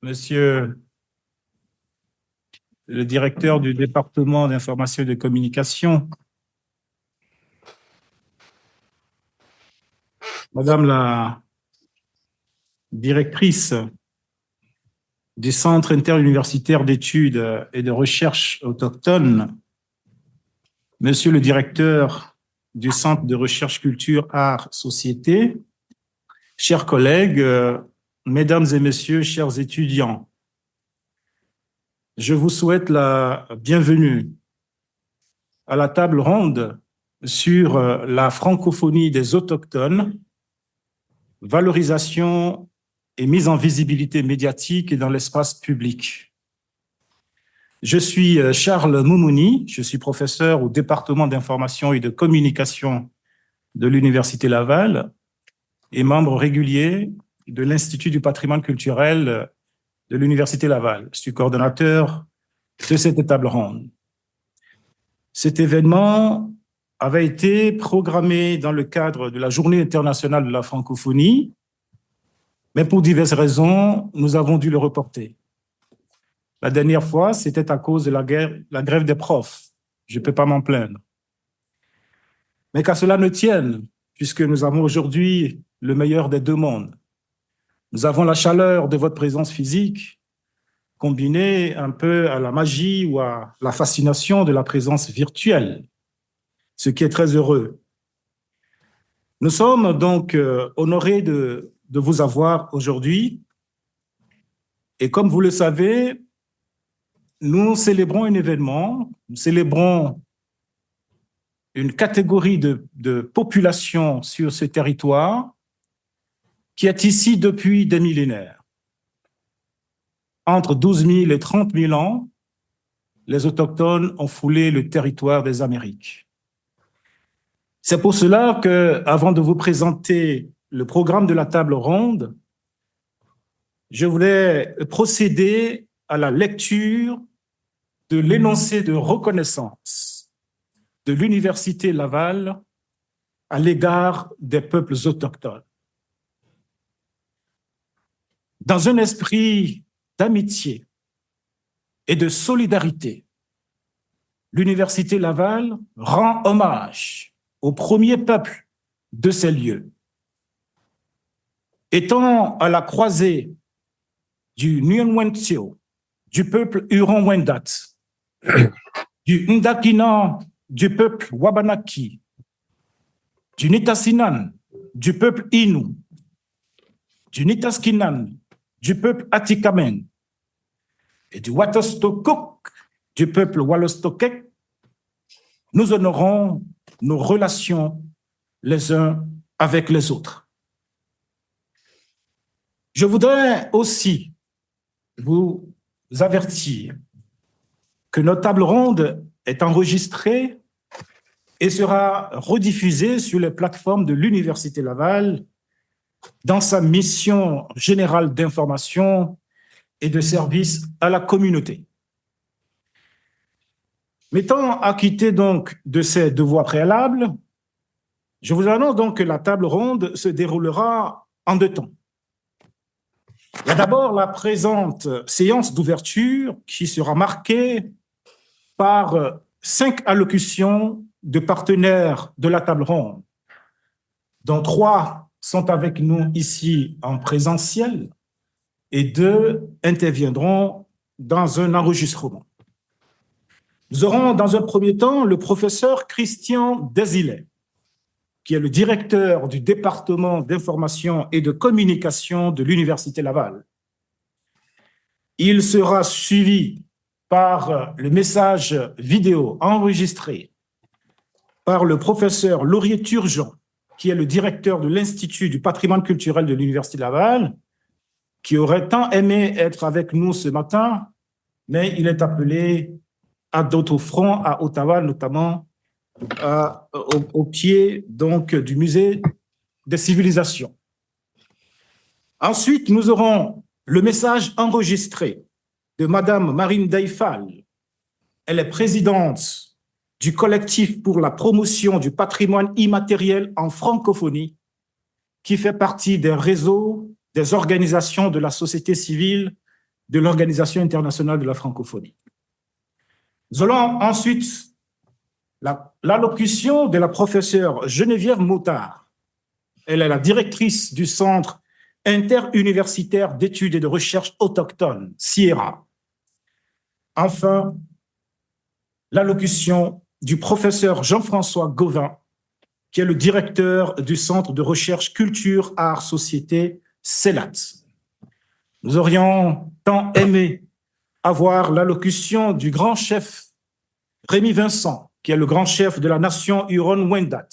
Monsieur le directeur du département d'information et de communication, Madame la directrice du Centre interuniversitaire d'études et de recherche autochtones, Monsieur le directeur du Centre de recherche culture, art, société, chers collègues, mesdames et messieurs, chers étudiants, je vous souhaite la bienvenue à la table ronde sur la francophonie des autochtones, valorisation et mise en visibilité médiatique et dans l'espace public. Je suis Charles Moumouni, je suis professeur au département d'information et de communication de l'Université Laval et membre régulier de l'Institut du patrimoine culturel de l'Université Laval. Je suis coordonnateur de cette table ronde. Cet événement avait été programmé dans le cadre de la Journée internationale de la francophonie, mais pour diverses raisons, nous avons dû le reporter. La dernière fois, c'était à cause de la grève des profs. Je ne peux pas m'en plaindre. Mais qu'à cela ne tienne, puisque nous avons aujourd'hui le meilleur des deux mondes. Nous avons la chaleur de votre présence physique, combinée un peu à la magie ou à la fascination de la présence virtuelle, ce qui est très heureux. Nous sommes donc honorés de vous avoir aujourd'hui. Et comme vous le savez, nous célébrons un événement, nous célébrons une catégorie de population sur ce territoire qui est ici depuis des millénaires. Entre 12 000 et 30 000 ans, les autochtones ont foulé le territoire des Amériques. C'est pour cela que, avant de vous présenter le programme de la table ronde, je voulais procéder à la lecture de l'énoncé de reconnaissance de l'Université Laval à l'égard des peuples autochtones. Dans un esprit d'amitié et de solidarité, l'Université Laval rend hommage au premier peuple de ces lieux. Étant à la croisée du Nguyen-Wentio, du peuple Huron-Wendat, du Ndakinan, du peuple Wabanaki, du Nitassinan, du peuple Innu, du Nitaskinan, du peuple Atikamen, et du Watostokok, du peuple Wallostokek, nous honorons nos relations les uns avec les autres. Je voudrais aussi vous avertir que notre table ronde est enregistrée et sera rediffusée sur les plateformes de l'Université Laval dans sa mission générale d'information et de service à la communauté. M'étant acquitté donc de ces devoirs préalables, je vous annonce donc que la table ronde se déroulera en deux temps. Il y a d'abord la présente séance d'ouverture qui sera marquée par 5 allocutions de partenaires de la table ronde, dont 3 sont avec nous ici en présentiel et 2 interviendront dans un enregistrement. Nous aurons dans un premier temps le professeur Christian Desilets, qui est le directeur du département d'information et de communication de l'Université Laval. Il sera suivi par le message vidéo enregistré par le professeur Laurier Turgeon, qui est le directeur de l'Institut du patrimoine culturel de l'Université Laval, qui aurait tant aimé être avec nous ce matin, mais il est appelé à d'autres fronts, à Ottawa notamment, au pied donc du musée des civilisations. Ensuite, nous aurons le message enregistré de Madame Marine Daïfal. Elle est présidente du collectif pour la promotion du patrimoine immatériel en francophonie, qui fait partie des réseaux des organisations de la société civile de l'Organisation internationale de la francophonie. Nous allons ensuite l'allocution de la professeure Geneviève Motard. Elle est la directrice du Centre interuniversitaire d'études et de recherche autochtones, CIERA. Enfin, l'allocution du professeur Jean-François Gauvin, qui est le directeur du Centre de recherche culture, art, société, CELAT. Nous aurions tant aimé avoir l'allocution du grand chef Rémi Vincent, qui est le grand chef de la nation Huron-Wendat.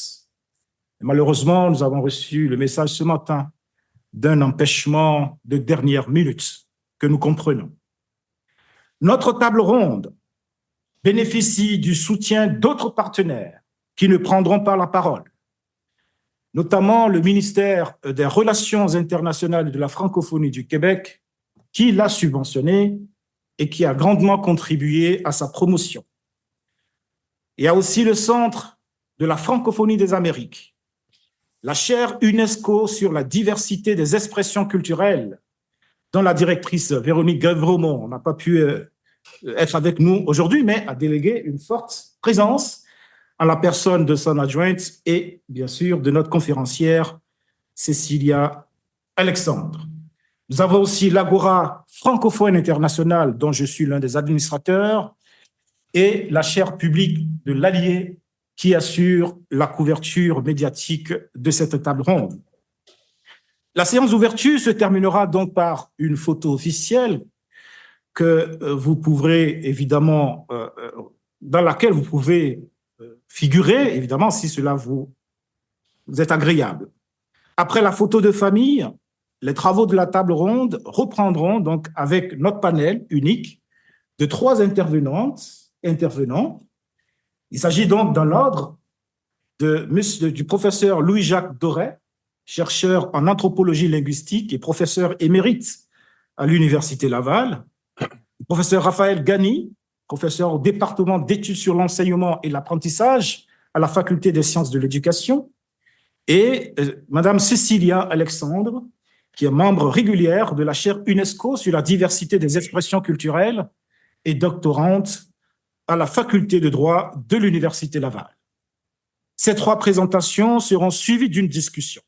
Malheureusement, nous avons reçu le message ce matin d'un empêchement de dernière minute que nous comprenons. Notre table ronde bénéficie du soutien d'autres partenaires qui ne prendront pas la parole, notamment le ministère des Relations internationales et de la francophonie du Québec, qui l'a subventionné et qui a grandement contribué à sa promotion. Il y a aussi le Centre de la francophonie des Amériques, la chaire UNESCO sur la diversité des expressions culturelles, dont la directrice Véronique Gavromont n'a pas pu être avec nous aujourd'hui, mais a délégué une forte présence en la personne de son adjointe et, bien sûr, de notre conférencière, Cécilia Alexandre. Nous avons aussi l'Agora francophone internationale, dont je suis l'un des administrateurs, et la chaire publique de l'Allier, qui assure la couverture médiatique de cette table ronde. La séance d'ouverture se terminera donc par une photo officielle que vous pourrez évidemment, dans laquelle vous pouvez figurer, évidemment, si cela vous est agréable. Après la photo de famille, les travaux de la table ronde reprendront donc avec notre panel unique de 3 intervenants. Il s'agit donc dans l'ordre du professeur Louis-Jacques Doré, chercheur en anthropologie linguistique et professeur émérite à l'Université Laval, le professeur Raphaël Gani, professeur au département d'études sur l'enseignement et l'apprentissage à la Faculté des sciences de l'éducation, et Madame Cécilia Alexandre, qui est membre régulière de la chaire UNESCO sur la diversité des expressions culturelles et doctorante à la Faculté de droit de l'Université Laval. Ces 3 présentations seront suivies d'une discussion.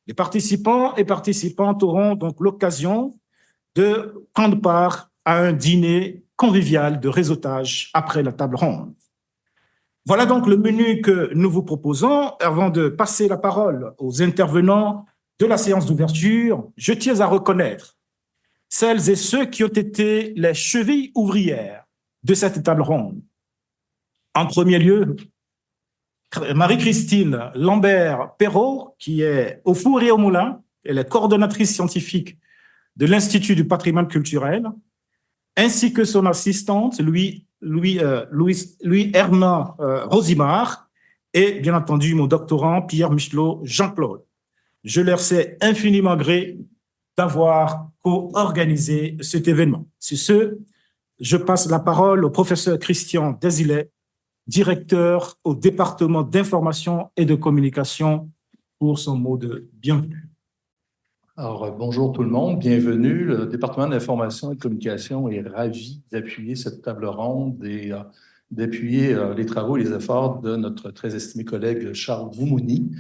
Les participants et participantes auront donc l'occasion de prendre part à un dîner convivial de réseautage après la table ronde. Voilà donc le menu que nous vous proposons. Avant de passer la parole aux intervenants de la séance d'ouverture, je tiens à reconnaître celles et ceux qui ont été les chevilles ouvrières de cette table ronde. En premier lieu, Marie-Christine Lambert-Perrault, qui est au four et au moulin, elle est coordonnatrice scientifique de l'Institut du patrimoine culturel, ainsi que son assistante, Louis Herman Rosimard, et bien entendu mon doctorant Pierre Michelot Jean-Claude. Je leur sais infiniment gré d'avoir co-organisé cet événement. Sur ce, je passe la parole au professeur Christian Désilet, directeur au département d'information et de communication, pour son mot de bienvenue. Alors, bonjour tout le monde, bienvenue. Le département d'information et de communication est ravi d'appuyer cette table ronde et d'appuyer les travaux et les efforts de notre très estimé collègue Charles Moumouni,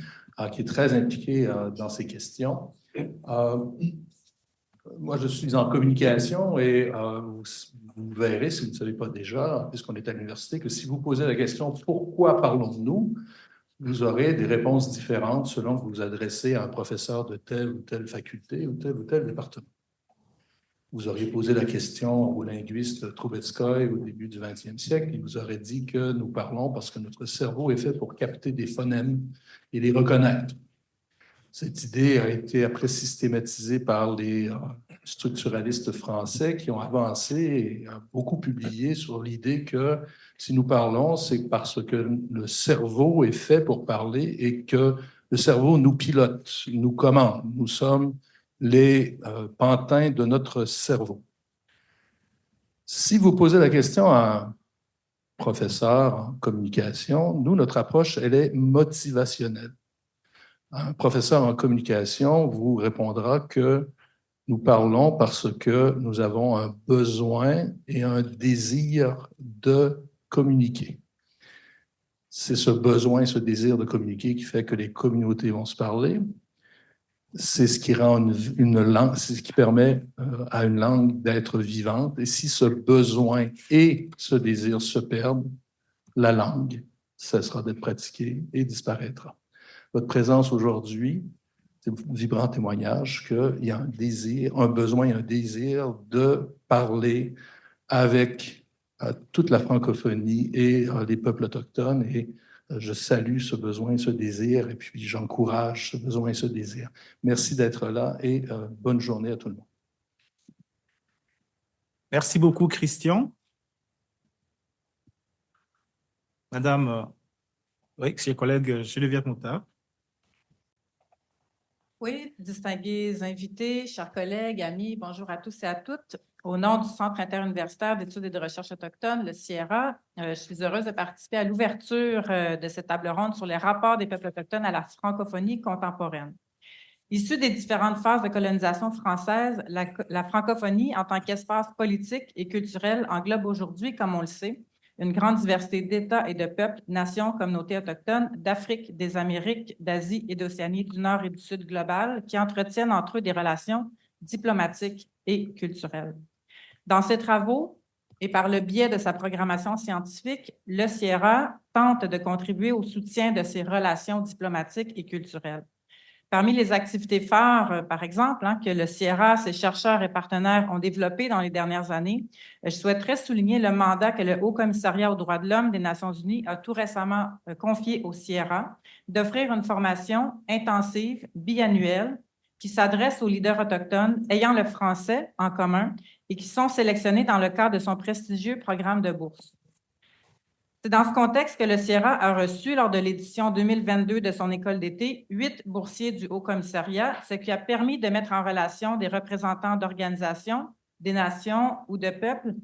qui est très impliqué dans ces questions. Moi, je suis en communication et vous verrez, si vous ne savez pas déjà, puisqu'on est à l'université, que si vous posez la question « Pourquoi parlons-nous ?», vous aurez des réponses différentes selon que vous vous adressez à un professeur de telle ou telle faculté ou tel département. Vous auriez posé la question au linguiste Troubetskoy au début du 20e siècle, il vous aurait dit que nous parlons parce que notre cerveau est fait pour capter des phonèmes et les reconnaître. Cette idée a été après systématisée par les structuralistes français qui ont avancé et beaucoup publié sur l'idée que si nous parlons, c'est parce que le cerveau est fait pour parler et que le cerveau nous pilote, nous commande. Nous sommes les pantins de notre cerveau. Si vous posez la question à un professeur en communication, nous, notre approche, elle est motivationnelle. Un professeur en communication vous répondra que Nous parlons parce que nous avons un besoin et un désir de communiquer. C'est ce besoin, ce désir de communiquer qui fait que les communautés vont se parler. C'est ce qui rend une langue, c'est ce qui permet à une langue d'être vivante. Et si ce besoin et ce désir se perdent, la langue cessera d'être pratiquée et disparaîtra. Votre présence aujourd'hui, c'est un vibrant témoignage qu'il y a un désir, un besoin et un désir de parler avec toute la francophonie et les peuples autochtones. Et je salue ce besoin et ce désir, et puis j'encourage ce besoin et ce désir. Merci d'être là et bonne journée à tout le monde. Merci beaucoup, Christian. Madame, oui, chers collègues, Geneviève Moutard. Oui, distingués invités, chers collègues, amis, bonjour à tous et à toutes. Au nom du Centre interuniversitaire d'études et de recherche autochtones, le CIERA, je suis heureuse de participer à l'ouverture de cette table ronde sur les rapports des peuples autochtones à la francophonie contemporaine. Issue des différentes phases de colonisation française, la francophonie, en tant qu'espace politique et culturel, englobe aujourd'hui, comme on le sait, une grande diversité d'États et de peuples, nations, communautés autochtones d'Afrique, des Amériques, d'Asie et d'Océanie, du Nord et du Sud global, qui entretiennent entre eux des relations diplomatiques et culturelles. Dans ses travaux et par le biais de sa programmation scientifique, le CIERA tente de contribuer au soutien de ces relations diplomatiques et culturelles. Parmi les activités phares, par exemple, que le CIERA, ses chercheurs et partenaires ont développé dans les dernières années, je souhaiterais souligner le mandat que le Haut-Commissariat aux droits de l'homme des Nations unies a tout récemment confié au CIERA d'offrir une formation intensive, biannuelle, qui s'adresse aux leaders autochtones ayant le français en commun et qui sont sélectionnés dans le cadre de son prestigieux programme de bourse. C'est dans ce contexte que le CIERA a reçu, lors de l'édition 2022 de son école d'été, 8 boursiers du Haut-Commissariat, ce qui a permis de mettre en relation des représentants d'organisations, des nations ou de peuples,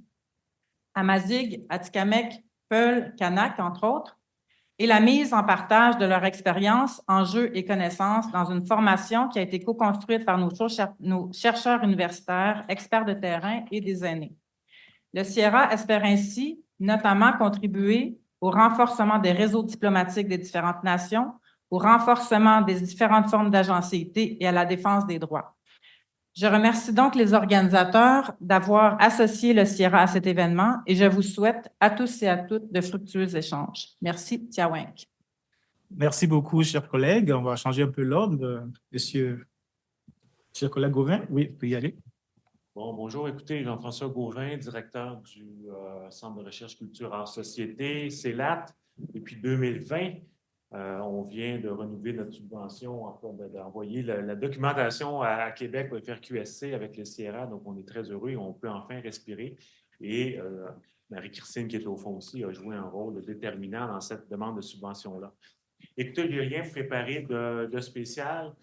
Amazigh, Atikamekw, Peul, Kanak, entre autres, et la mise en partage de leur expérience, enjeux et connaissances dans une formation qui a été co-construite par nos chercheurs universitaires, experts de terrain et des aînés. Le CIERA espère ainsi notamment contribuer au renforcement des réseaux diplomatiques des différentes nations, au renforcement des différentes formes d'agencéité et à la défense des droits. Je remercie donc les organisateurs d'avoir associé le CIERA à cet événement et je vous souhaite à tous et à toutes de fructueux échanges. Merci, Tiawenk. Merci beaucoup, chers collègues. On va changer un peu l'ordre. Cher collègue Gauvin, oui, vous pouvez y aller. Bon, bonjour, écoutez, Jean-François Gauvin, directeur du Centre de recherche culture en société, CELAT. Depuis 2020, on vient de renouveler notre subvention, d'envoyer la documentation à Québec au FRQSC avec le CIERA, donc on est très heureux et on peut enfin respirer. Et Marie-Christine, qui est au fond aussi, a joué un rôle déterminant dans cette demande de subvention-là. Écoutez, il n'y a rien préparé de spécial.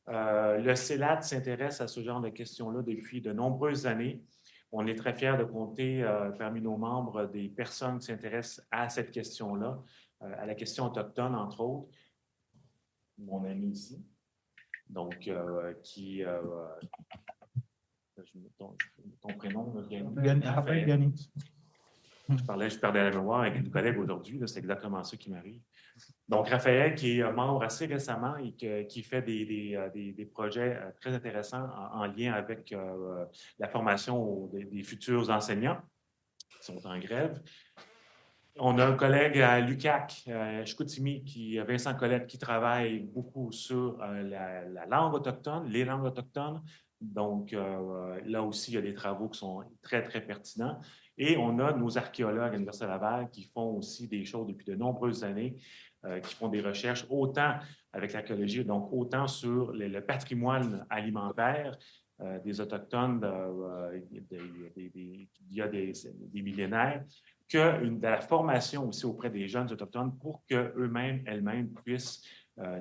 Le CELAT s'intéresse à ce genre de questions-là depuis de nombreuses années. On est très fiers de compter parmi nos membres des personnes qui s'intéressent à cette question-là, à la question autochtone, entre autres. Mon ami ici, donc, ton prénom, Raphaël Gagné. Je perdais la mémoire avec une collègue aujourd'hui, c'est exactement ça qui m'arrive. Donc, Raphaël, qui est membre assez récemment et qui fait des projets très intéressants en lien avec la formation des futurs enseignants qui sont en grève. On a un collègue à l'UQAC, Chicoutimi, Vincent Colette, qui travaille beaucoup sur la langue autochtone, les langues autochtones. Donc, là aussi, il y a des travaux qui sont très, très pertinents. Et on a nos archéologues à l'Université Laval qui font aussi des choses depuis de nombreuses années, qui font des recherches autant avec l'archéologie, donc autant sur le patrimoine alimentaire des Autochtones il y a des millénaires, que de la formation aussi auprès des jeunes Autochtones pour qu'eux-mêmes, elles-mêmes puissent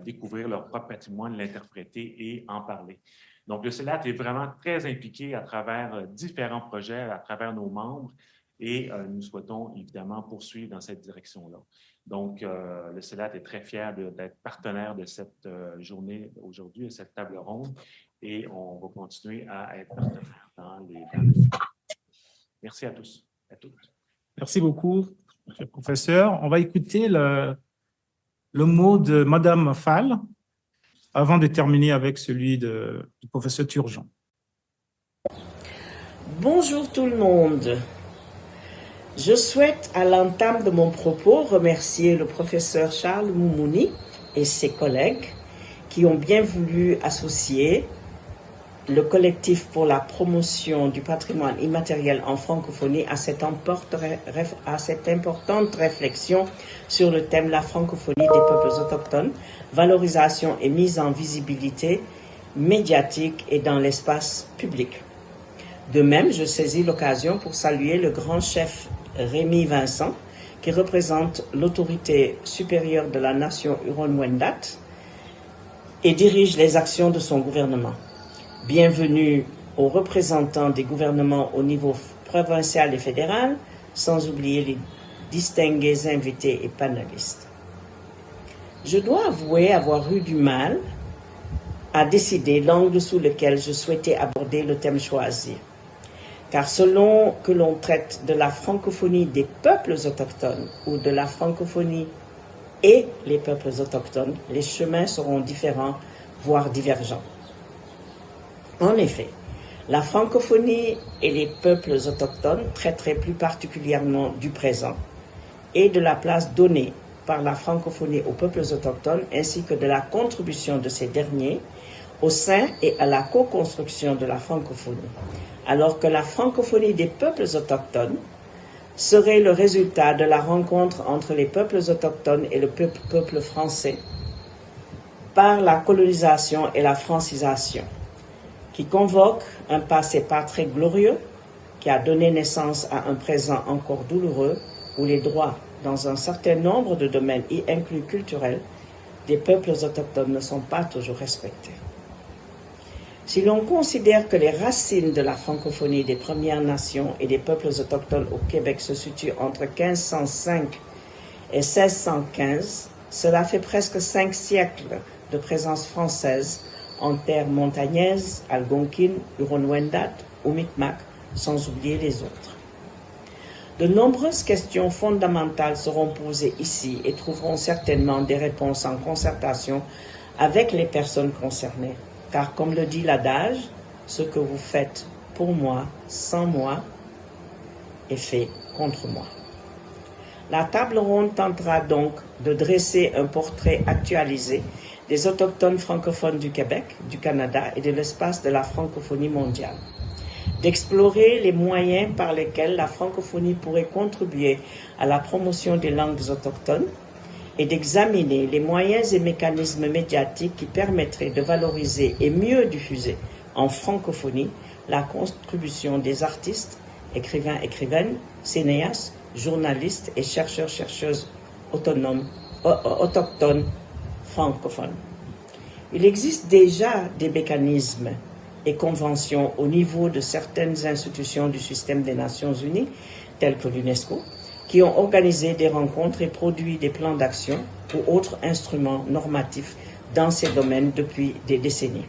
découvrir leur propre patrimoine, l'interpréter et en parler. Donc, le CELAT est vraiment très impliqué à travers différents projets, à travers nos membres. et nous souhaitons évidemment poursuivre dans cette direction-là. Donc, le CELAT est très fier d'être partenaire de cette journée aujourd'hui, de cette table ronde, et on va continuer à être partenaire dans les Merci à tous, à toutes. Merci beaucoup, monsieur le professeur. On va écouter le mot de Madame Fall avant de terminer avec celui du professeur Turgeon. Bonjour tout le monde. Je souhaite, à l'entame de mon propos, remercier le professeur Charles Moumouni et ses collègues qui ont bien voulu associer le collectif pour la promotion du patrimoine immatériel en francophonie à cette importante réflexion sur le thème la francophonie des peuples autochtones, valorisation et mise en visibilité médiatique et dans l'espace public. De même, je saisis l'occasion pour saluer le grand chef Rémi Vincent, qui représente l'autorité supérieure de la nation Huron-Wendat et dirige les actions de son gouvernement. Bienvenue aux représentants des gouvernements au niveau provincial et fédéral, sans oublier les distingués invités et panélistes. Je dois avouer avoir eu du mal à décider l'angle sous lequel je souhaitais aborder le thème choisi. Car selon que l'on traite de la francophonie des peuples autochtones ou de la francophonie et les peuples autochtones, les chemins seront différents, voire divergents. En effet, la francophonie et les peuples autochtones traiteraient plus particulièrement du présent et de la place donnée par la francophonie aux peuples autochtones ainsi que de la contribution de ces derniers au sein et à la co-construction de la francophonie, alors que la francophonie des peuples autochtones serait le résultat de la rencontre entre les peuples autochtones et le peuple français par la colonisation et la francisation, qui convoque un passé pas très glorieux, qui a donné naissance à un présent encore douloureux, où les droits, dans un certain nombre de domaines, y inclus culturels, des peuples autochtones ne sont pas toujours respectés. Si l'on considère que les racines de la francophonie des Premières Nations et des peuples autochtones au Québec se situent entre 1505 et 1615, cela fait presque 5 siècles de présence française en terres montagnaises, algonquines, Huron-Wendat ou Micmac, sans oublier les autres. De nombreuses questions fondamentales seront posées ici et trouveront certainement des réponses en concertation avec les personnes concernées. Car comme le dit l'adage, ce que vous faites pour moi, sans moi, est fait contre moi. La table ronde tentera donc de dresser un portrait actualisé des autochtones francophones du Québec, du Canada et de l'espace de la francophonie mondiale, d'explorer les moyens par lesquels la francophonie pourrait contribuer à la promotion des langues autochtones et d'examiner les moyens et mécanismes médiatiques qui permettraient de valoriser et mieux diffuser en francophonie la contribution des artistes, écrivains, écrivaines, cinéastes, journalistes et chercheurs-chercheuses autochtones francophones. Il existe déjà des mécanismes et conventions au niveau de certaines institutions du système des Nations Unies, telles que l'UNESCO, qui ont organisé des rencontres et produit des plans d'action ou autres instruments normatifs dans ces domaines depuis des décennies.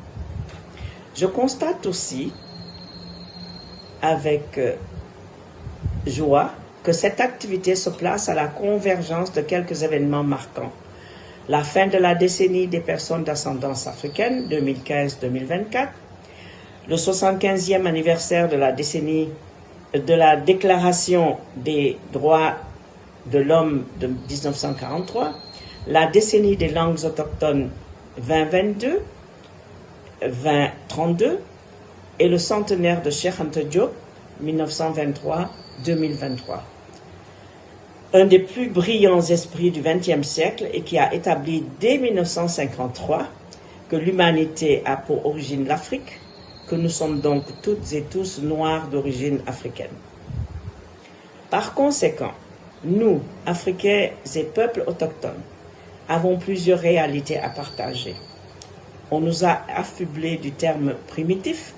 Je constate aussi avec joie que cette activité se place à la convergence de quelques événements marquants. La fin de la décennie des personnes d'ascendance africaine, 2015-2024, le 75e anniversaire de la décennie de la Déclaration des droits de l'homme de 1943, la décennie des langues autochtones 2022-2032 et le centenaire de Cheikh Anta Diop, 1923-2023. Un des plus brillants esprits du XXe siècle et qui a établi dès 1953 que l'humanité a pour origine l'Afrique, que nous sommes donc toutes et tous noirs d'origine africaine. Par conséquent, nous, Africains et peuples autochtones, avons plusieurs réalités à partager. On nous a affublés du terme primitif,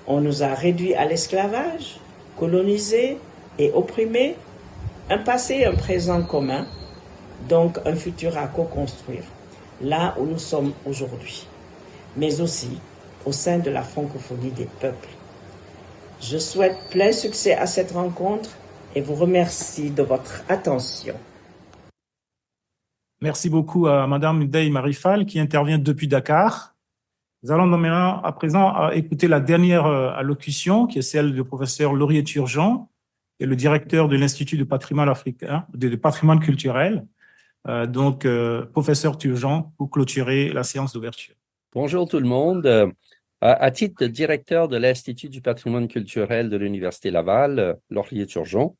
on nous a réduits à l'esclavage, colonisés, et opprimés, un passé et un présent commun, donc un futur à co-construire, là où nous sommes aujourd'hui, mais aussi au sein de la francophonie des peuples. Je souhaite plein succès à cette rencontre et vous remercie de votre attention. Merci beaucoup à Madame Ndeye Marifal qui intervient depuis Dakar. Nous allons maintenant à présent écouter la dernière allocution qui est celle du professeur Laurier Turgeon, qui est le directeur de l'Institut de patrimoine africain, de patrimoine culturel. Professeur Turgeon, pour clôturer la séance d'ouverture. Bonjour tout le monde. À titre de directeur de l'Institut du patrimoine culturel de l'Université Laval, Laurier Turgeon,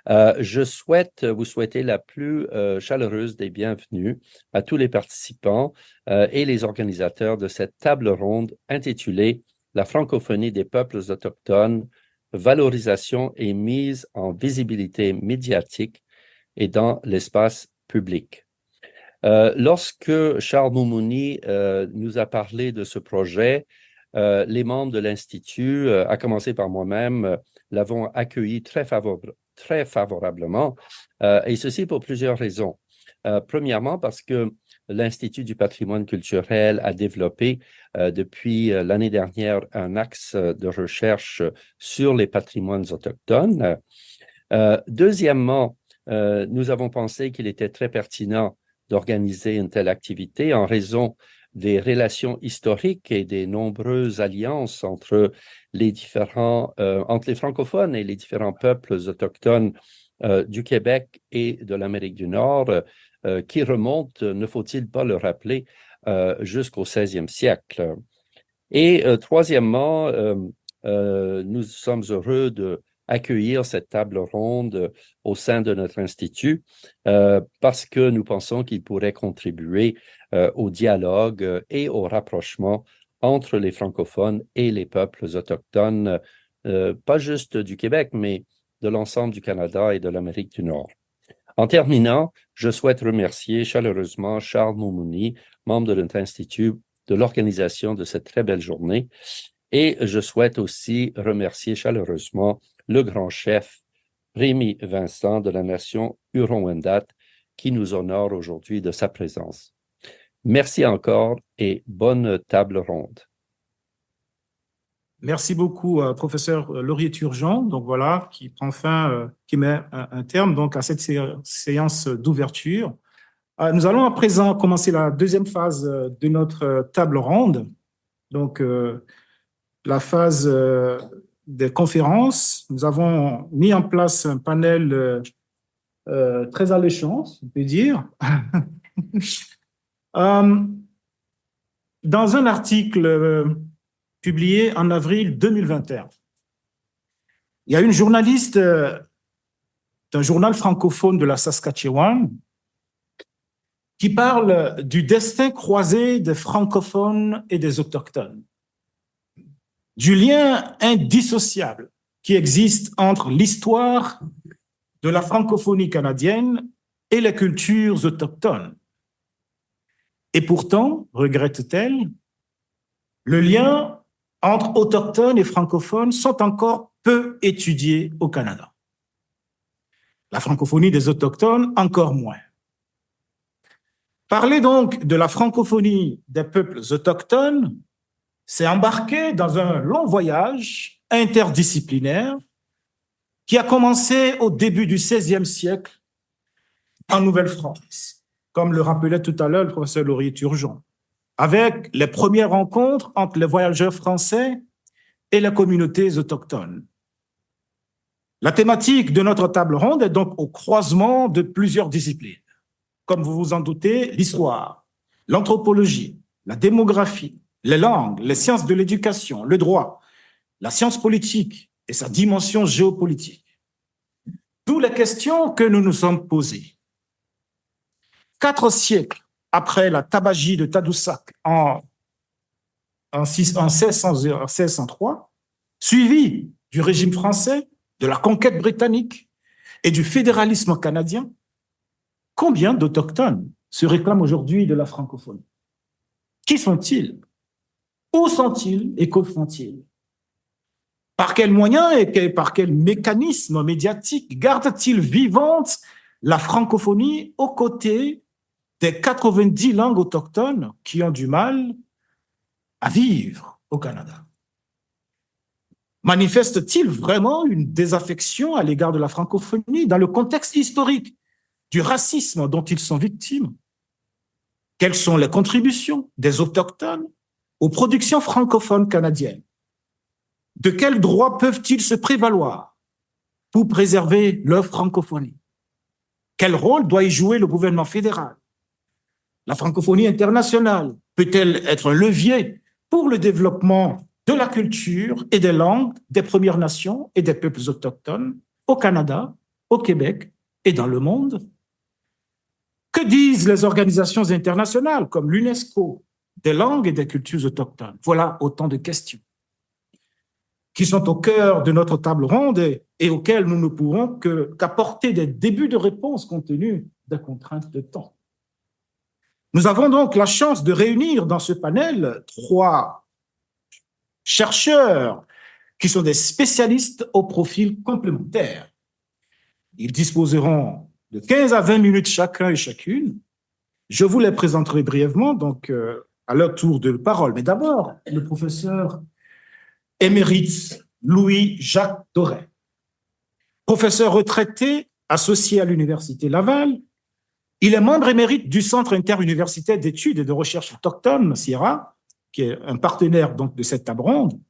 je souhaite vous souhaiter la plus chaleureuse des bienvenues à tous les participants et les organisateurs de cette table ronde intitulée « La francophonie des peuples autochtones, valorisation et mise en visibilité médiatique et dans l'espace public ». Lorsque Charles Moumouni nous a parlé de ce projet, les membres de l'Institut, à commencer par moi-même, l'avons accueilli très favorablement, et ceci pour plusieurs raisons. Premièrement, parce que l'Institut du patrimoine culturel a développé depuis l'année dernière un axe de recherche sur les patrimoines autochtones. Deuxièmement, nous avons pensé qu'il était très pertinent d'organiser une telle activité en raison des relations historiques et des nombreuses alliances entre les francophones et les différents peuples autochtones du Québec et de l'Amérique du Nord, qui remontent, ne faut-il pas le rappeler, jusqu'au 16e siècle. Et troisièmement, nous sommes heureux d'accueillir cette table ronde au sein de notre institut parce que nous pensons qu'il pourrait contribuer au dialogue et au rapprochement entre les francophones et les peuples autochtones, pas juste du Québec, mais de l'ensemble du Canada et de l'Amérique du Nord. En terminant, je souhaite remercier chaleureusement Charles Moumouni, membre de notre institut, de l'organisation de cette très belle journée. Et je souhaite aussi remercier chaleureusement le grand chef Rémi Vincent de la nation Huron-Wendat qui nous honore aujourd'hui de sa présence. Merci encore et bonne table ronde. Merci beaucoup, professeur Laurier Turgeon. Donc voilà, qui prend fin, qui met un terme donc à cette séance d'ouverture. Nous allons à présent commencer la deuxième phase de notre table ronde. Donc la phase des conférences. Nous avons mis en place un panel très alléchant, on peut dire. Dans un article publié en avril 2021, il y a une journaliste d'un journal francophone de la Saskatchewan qui parle du destin croisé des francophones et des autochtones, du lien indissociable qui existe entre l'histoire de la francophonie canadienne et les cultures autochtones. Et pourtant, regrette-t-elle, le lien entre autochtones et francophones sont encore peu étudiés au Canada. La francophonie des autochtones, encore moins. Parler donc de la francophonie des peuples autochtones, c'est embarquer dans un long voyage interdisciplinaire qui a commencé au début du XVIe siècle en Nouvelle-France, comme le rappelait tout à l'heure le professeur Laurier Turgeon, avec les premières rencontres entre les voyageurs français et les communautés autochtones. La thématique de notre table ronde est donc au croisement de plusieurs disciplines. Comme vous vous en doutez, l'histoire, l'anthropologie, la démographie, les langues, les sciences de l'éducation, le droit, la science politique et sa dimension géopolitique. D'où les questions que nous nous sommes posées. 4 siècles après la tabagie de Tadoussac en 1603, suivi du régime français, de la conquête britannique et du fédéralisme canadien, combien d'autochtones se réclament aujourd'hui de la francophonie? Qui sont-ils? Où sont-ils et que font-ils? Par quels moyens et par quel mécanisme médiatique garde-t-il vivante la francophonie aux côtés des 90 langues autochtones qui ont du mal à vivre au Canada? Manifeste-t-il vraiment une désaffection à l'égard de la francophonie dans le contexte historique du racisme dont ils sont victimes? Quelles sont les contributions des Autochtones aux productions francophones canadiennes? De quels droits peuvent-ils se prévaloir pour préserver leur francophonie? Quel rôle doit y jouer le gouvernement fédéral? La francophonie internationale peut-elle être un levier pour le développement de la culture et des langues des Premières Nations et des peuples autochtones au Canada, au Québec et dans le monde? Que disent les organisations internationales comme l'UNESCO des langues et des cultures autochtones? Voilà autant de questions qui sont au cœur de notre table ronde et auxquelles nous ne pourrons qu'apporter des débuts de réponse compte tenu des contraintes de temps. Nous avons donc la chance de réunir dans ce panel 3 chercheurs qui sont des spécialistes au profil complémentaire. Ils disposeront de 15 à 20 minutes chacun et chacune. Je vous les présenterai brièvement, donc à leur tour de parole. Mais d'abord, le professeur émérite Louis-Jacques Doré, professeur retraité associé à l'Université Laval. Il est membre émérite du Centre interuniversitaire d'études et de recherche autochtone, CIERA, qui est un partenaire donc de cette table ronde.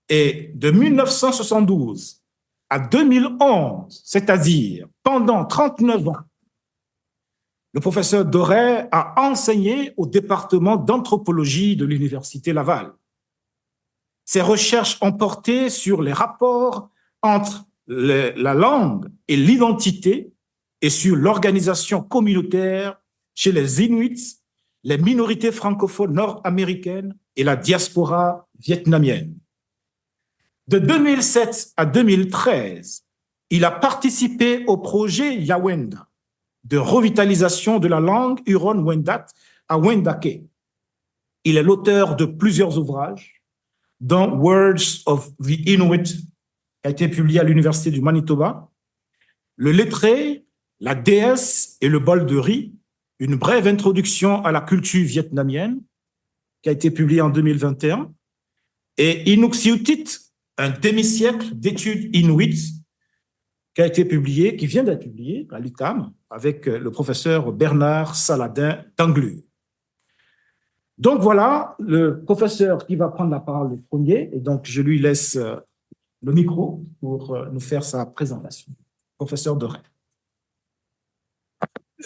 Et de 1972 à 2011, c'est-à-dire pendant 39 ans, le professeur Doré a enseigné au département d'anthropologie de l'Université Laval. Ses recherches ont porté sur les rapports entre la langue et l'identité et sur l'organisation communautaire chez les Inuits, les minorités francophones nord-américaines et la diaspora vietnamienne. De 2007 à 2013, il a participé au projet Yawenda de revitalisation de la langue Huron-Wendat à Wendake. Il est l'auteur de plusieurs ouvrages, dont Words of the Inuit, qui a été publié à l'Université du Manitoba, Le lettré, la déesse et le bol de riz, une brève introduction à la culture vietnamienne, qui a été publié en 2021, et Inuksiutit, un demi-siècle d'études inuites, qui a été publié, qui vient d'être publié à l'UQAM avec le professeur Bernard Saladin d'Anglure. Donc voilà le professeur qui va prendre la parole le premier, et donc je lui laisse le micro pour nous faire sa présentation. Professeur Doré.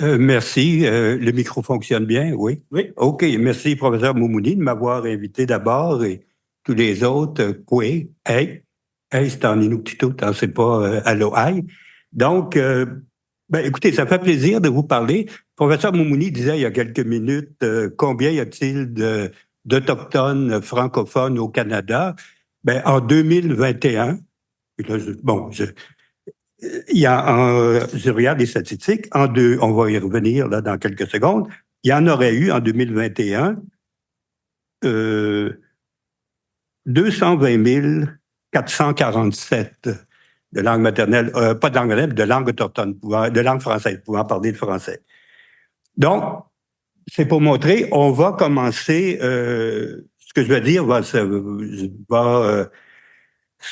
Merci. Le micro fonctionne bien, oui? Oui. OK. Merci, professeur Moumouni, de m'avoir invité d'abord et tous les autres. Kwe, hey, c'est en Inuktitut, hein, c'est pas allô, aïe. Donc, écoutez, ça fait plaisir de vous parler. Professeur Moumouni disait il y a quelques minutes combien y a-t-il d'Autochtones francophones au Canada? En 2021, je regarde les statistiques, on va y revenir là dans quelques secondes, il y en aurait eu en 2021 220 447 de langue maternelle, pas de langue maternelle, de langue autochtone, de langue française, pouvant parler le français. Donc, c'est pour montrer, on va commencer, ce que je vais dire va se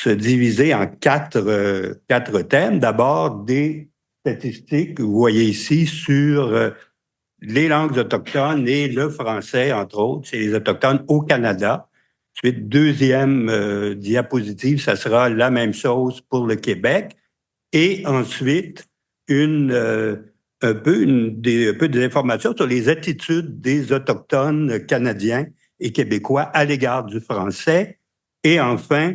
diviser en quatre thèmes. D'abord, des statistiques que vous voyez ici sur les langues autochtones et le français, entre autres, chez les Autochtones au Canada. Ensuite, deuxième diapositive, ça sera la même chose pour le Québec. Et ensuite, un peu des informations sur les attitudes des Autochtones canadiens et québécois à l'égard du français. Et enfin,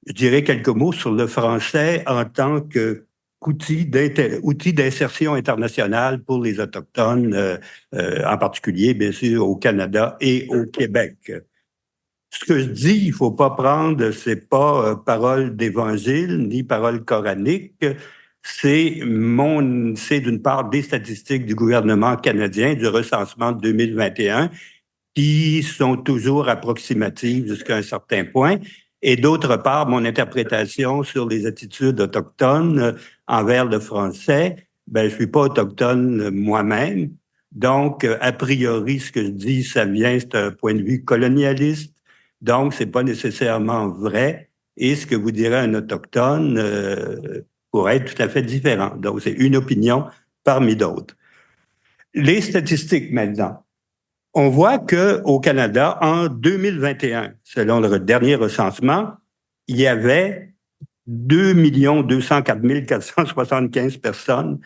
je dirais quelques mots sur le français en tant qu'outil d'insertion internationale pour les Autochtones, en particulier, bien sûr, au Canada et au Québec. Ce que je dis, il faut pas prendre, c'est pas parole d'évangile ni parole coranique. C'est d'une part des statistiques du gouvernement canadien du recensement de 2021 qui sont toujours approximatives jusqu'à un certain point. Et d'autre part, mon interprétation sur les attitudes autochtones envers le français, ben, je suis pas autochtone moi-même. Donc, a priori, ce que je dis, ça vient, c'est un point de vue colonialiste. Donc, c'est pas nécessairement vrai. Et ce que vous direz un autochtone pourrait être tout à fait différent. Donc, c'est une opinion parmi d'autres. Les statistiques maintenant. On voit que au Canada, en 2021, selon le dernier recensement, il y avait 2 204 475 personnes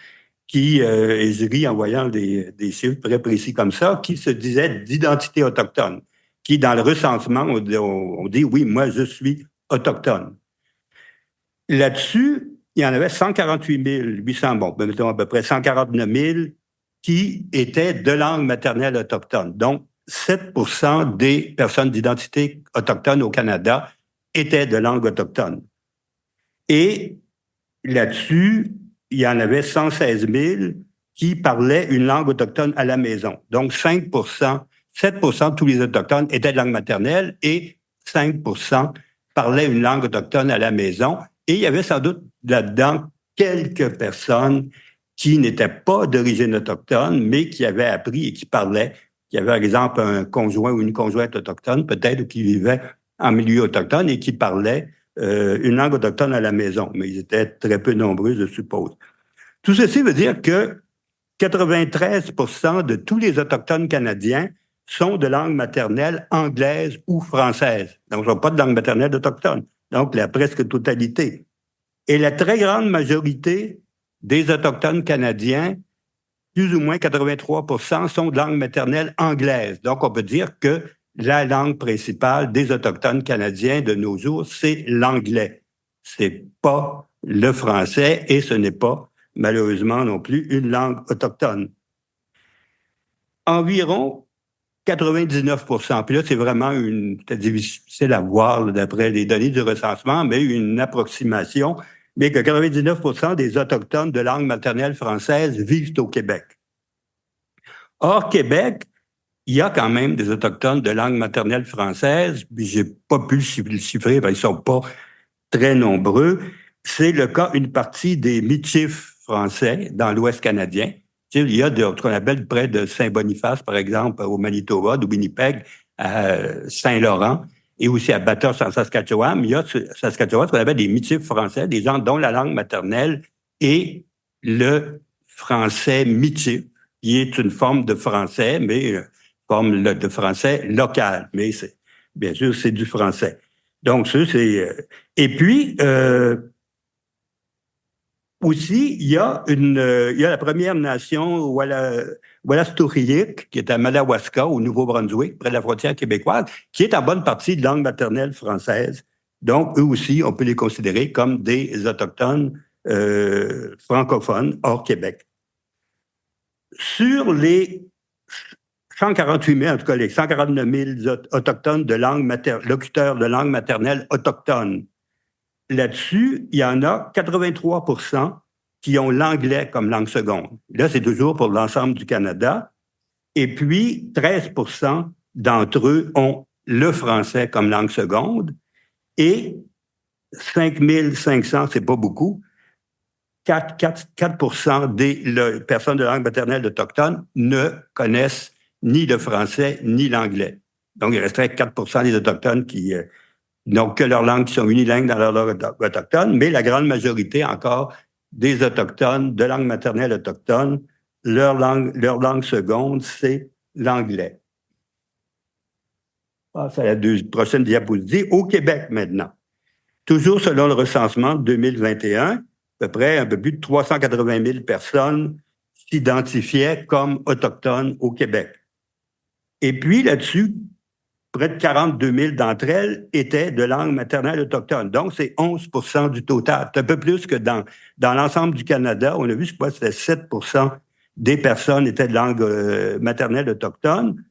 qui, et je ris en voyant des chiffres très précis comme ça, qui se disaient d'identité autochtone, qui, dans le recensement, on dit, oui, moi, je suis autochtone. Là-dessus, il y en avait 148 800, bon, mettons à peu près 149 000 qui étaient de langue maternelle autochtone. Donc, 7% des personnes d'identité autochtone au Canada étaient de langue autochtone. Et là-dessus, il y en avait 116 000 qui parlaient une langue autochtone à la maison. Donc, 7% de tous les Autochtones étaient de langue maternelle et 5% parlaient une langue autochtone à la maison. Et il y avait sans doute là-dedans quelques personnes qui n'étaient pas d'origine autochtone, mais qui avaient appris et qui parlaient, qui avaient, par exemple, un conjoint ou une conjointe autochtone, peut-être, ou qui vivaient en milieu autochtone et qui parlaient une langue autochtone à la maison. Mais ils étaient très peu nombreux, je suppose. Tout ceci veut dire que 93% de tous les Autochtones canadiens sont de langue maternelle anglaise ou française. Donc, ils n'ont pas de langue maternelle autochtone. Donc, la presque totalité. Et la très grande majorité des Autochtones canadiens, plus ou moins 83%, sont de langue maternelle anglaise. Donc, on peut dire que la langue principale des Autochtones canadiens de nos jours, c'est l'anglais. C'est pas le français et ce n'est pas, malheureusement non plus, une langue autochtone. Environ 99%, puis là, c'est vraiment c'est difficile à voir là, d'après les données du recensement, mais une approximation, mais que 99% des Autochtones de langue maternelle française vivent au Québec. Hors Québec, il y a quand même des Autochtones de langue maternelle française, puis j'ai pas pu le chiffrer, parce qu'ils sont pas très nombreux. C'est le cas, une partie des Michifs français dans l'Ouest canadien. Il y a ce qu'on appelle près de Saint-Boniface, par exemple, au Manitoba, de Winnipeg, à Saint-Laurent, et aussi à Bathurst en Saskatchewan. Il y a Saskatchewan, ce qu'on appelle des Michifs français, des gens dont la langue maternelle est le français Michif, qui est une forme de français, mais une forme de français local. Mais bien sûr, c'est du français. Donc, ça, c'est... Et puis... aussi, il y a la Première Nation Wolastoqiyik, qui est à Madawaska, au Nouveau-Brunswick, près de la frontière québécoise, qui est en bonne partie de langue maternelle française. Donc, eux aussi, on peut les considérer comme des Autochtones francophones hors Québec. Sur les 148 000, en tout cas les 149 000 Autochtones de langue locuteurs de langue maternelle autochtone, là-dessus, il y en a 83% qui ont l'anglais comme langue seconde. Là, c'est toujours pour l'ensemble du Canada. Et puis, 13% d'entre eux ont le français comme langue seconde. Et 5 500, c'est pas beaucoup, 4% des personnes de langue maternelle autochtone ne connaissent ni le français ni l'anglais. Donc, il resterait 4% des Autochtones qui... Donc, que leurs langues qui sont unilingues dans leur langue autochtone, mais la grande majorité encore des Autochtones, de langue maternelle autochtone, leur langue seconde, c'est l'anglais. On passe à la prochaine diapositive. Au Québec, maintenant. Toujours selon le recensement de 2021, à peu près un peu plus de 380 000 personnes s'identifiaient comme autochtones au Québec. Et puis, là-dessus, près de 42 000 d'entre elles étaient de langue maternelle autochtone. Donc, c'est 11% du total. C'est un peu plus que dans l'ensemble du Canada. On a vu, je crois, c'était 7% des personnes étaient de langue maternelle autochtone.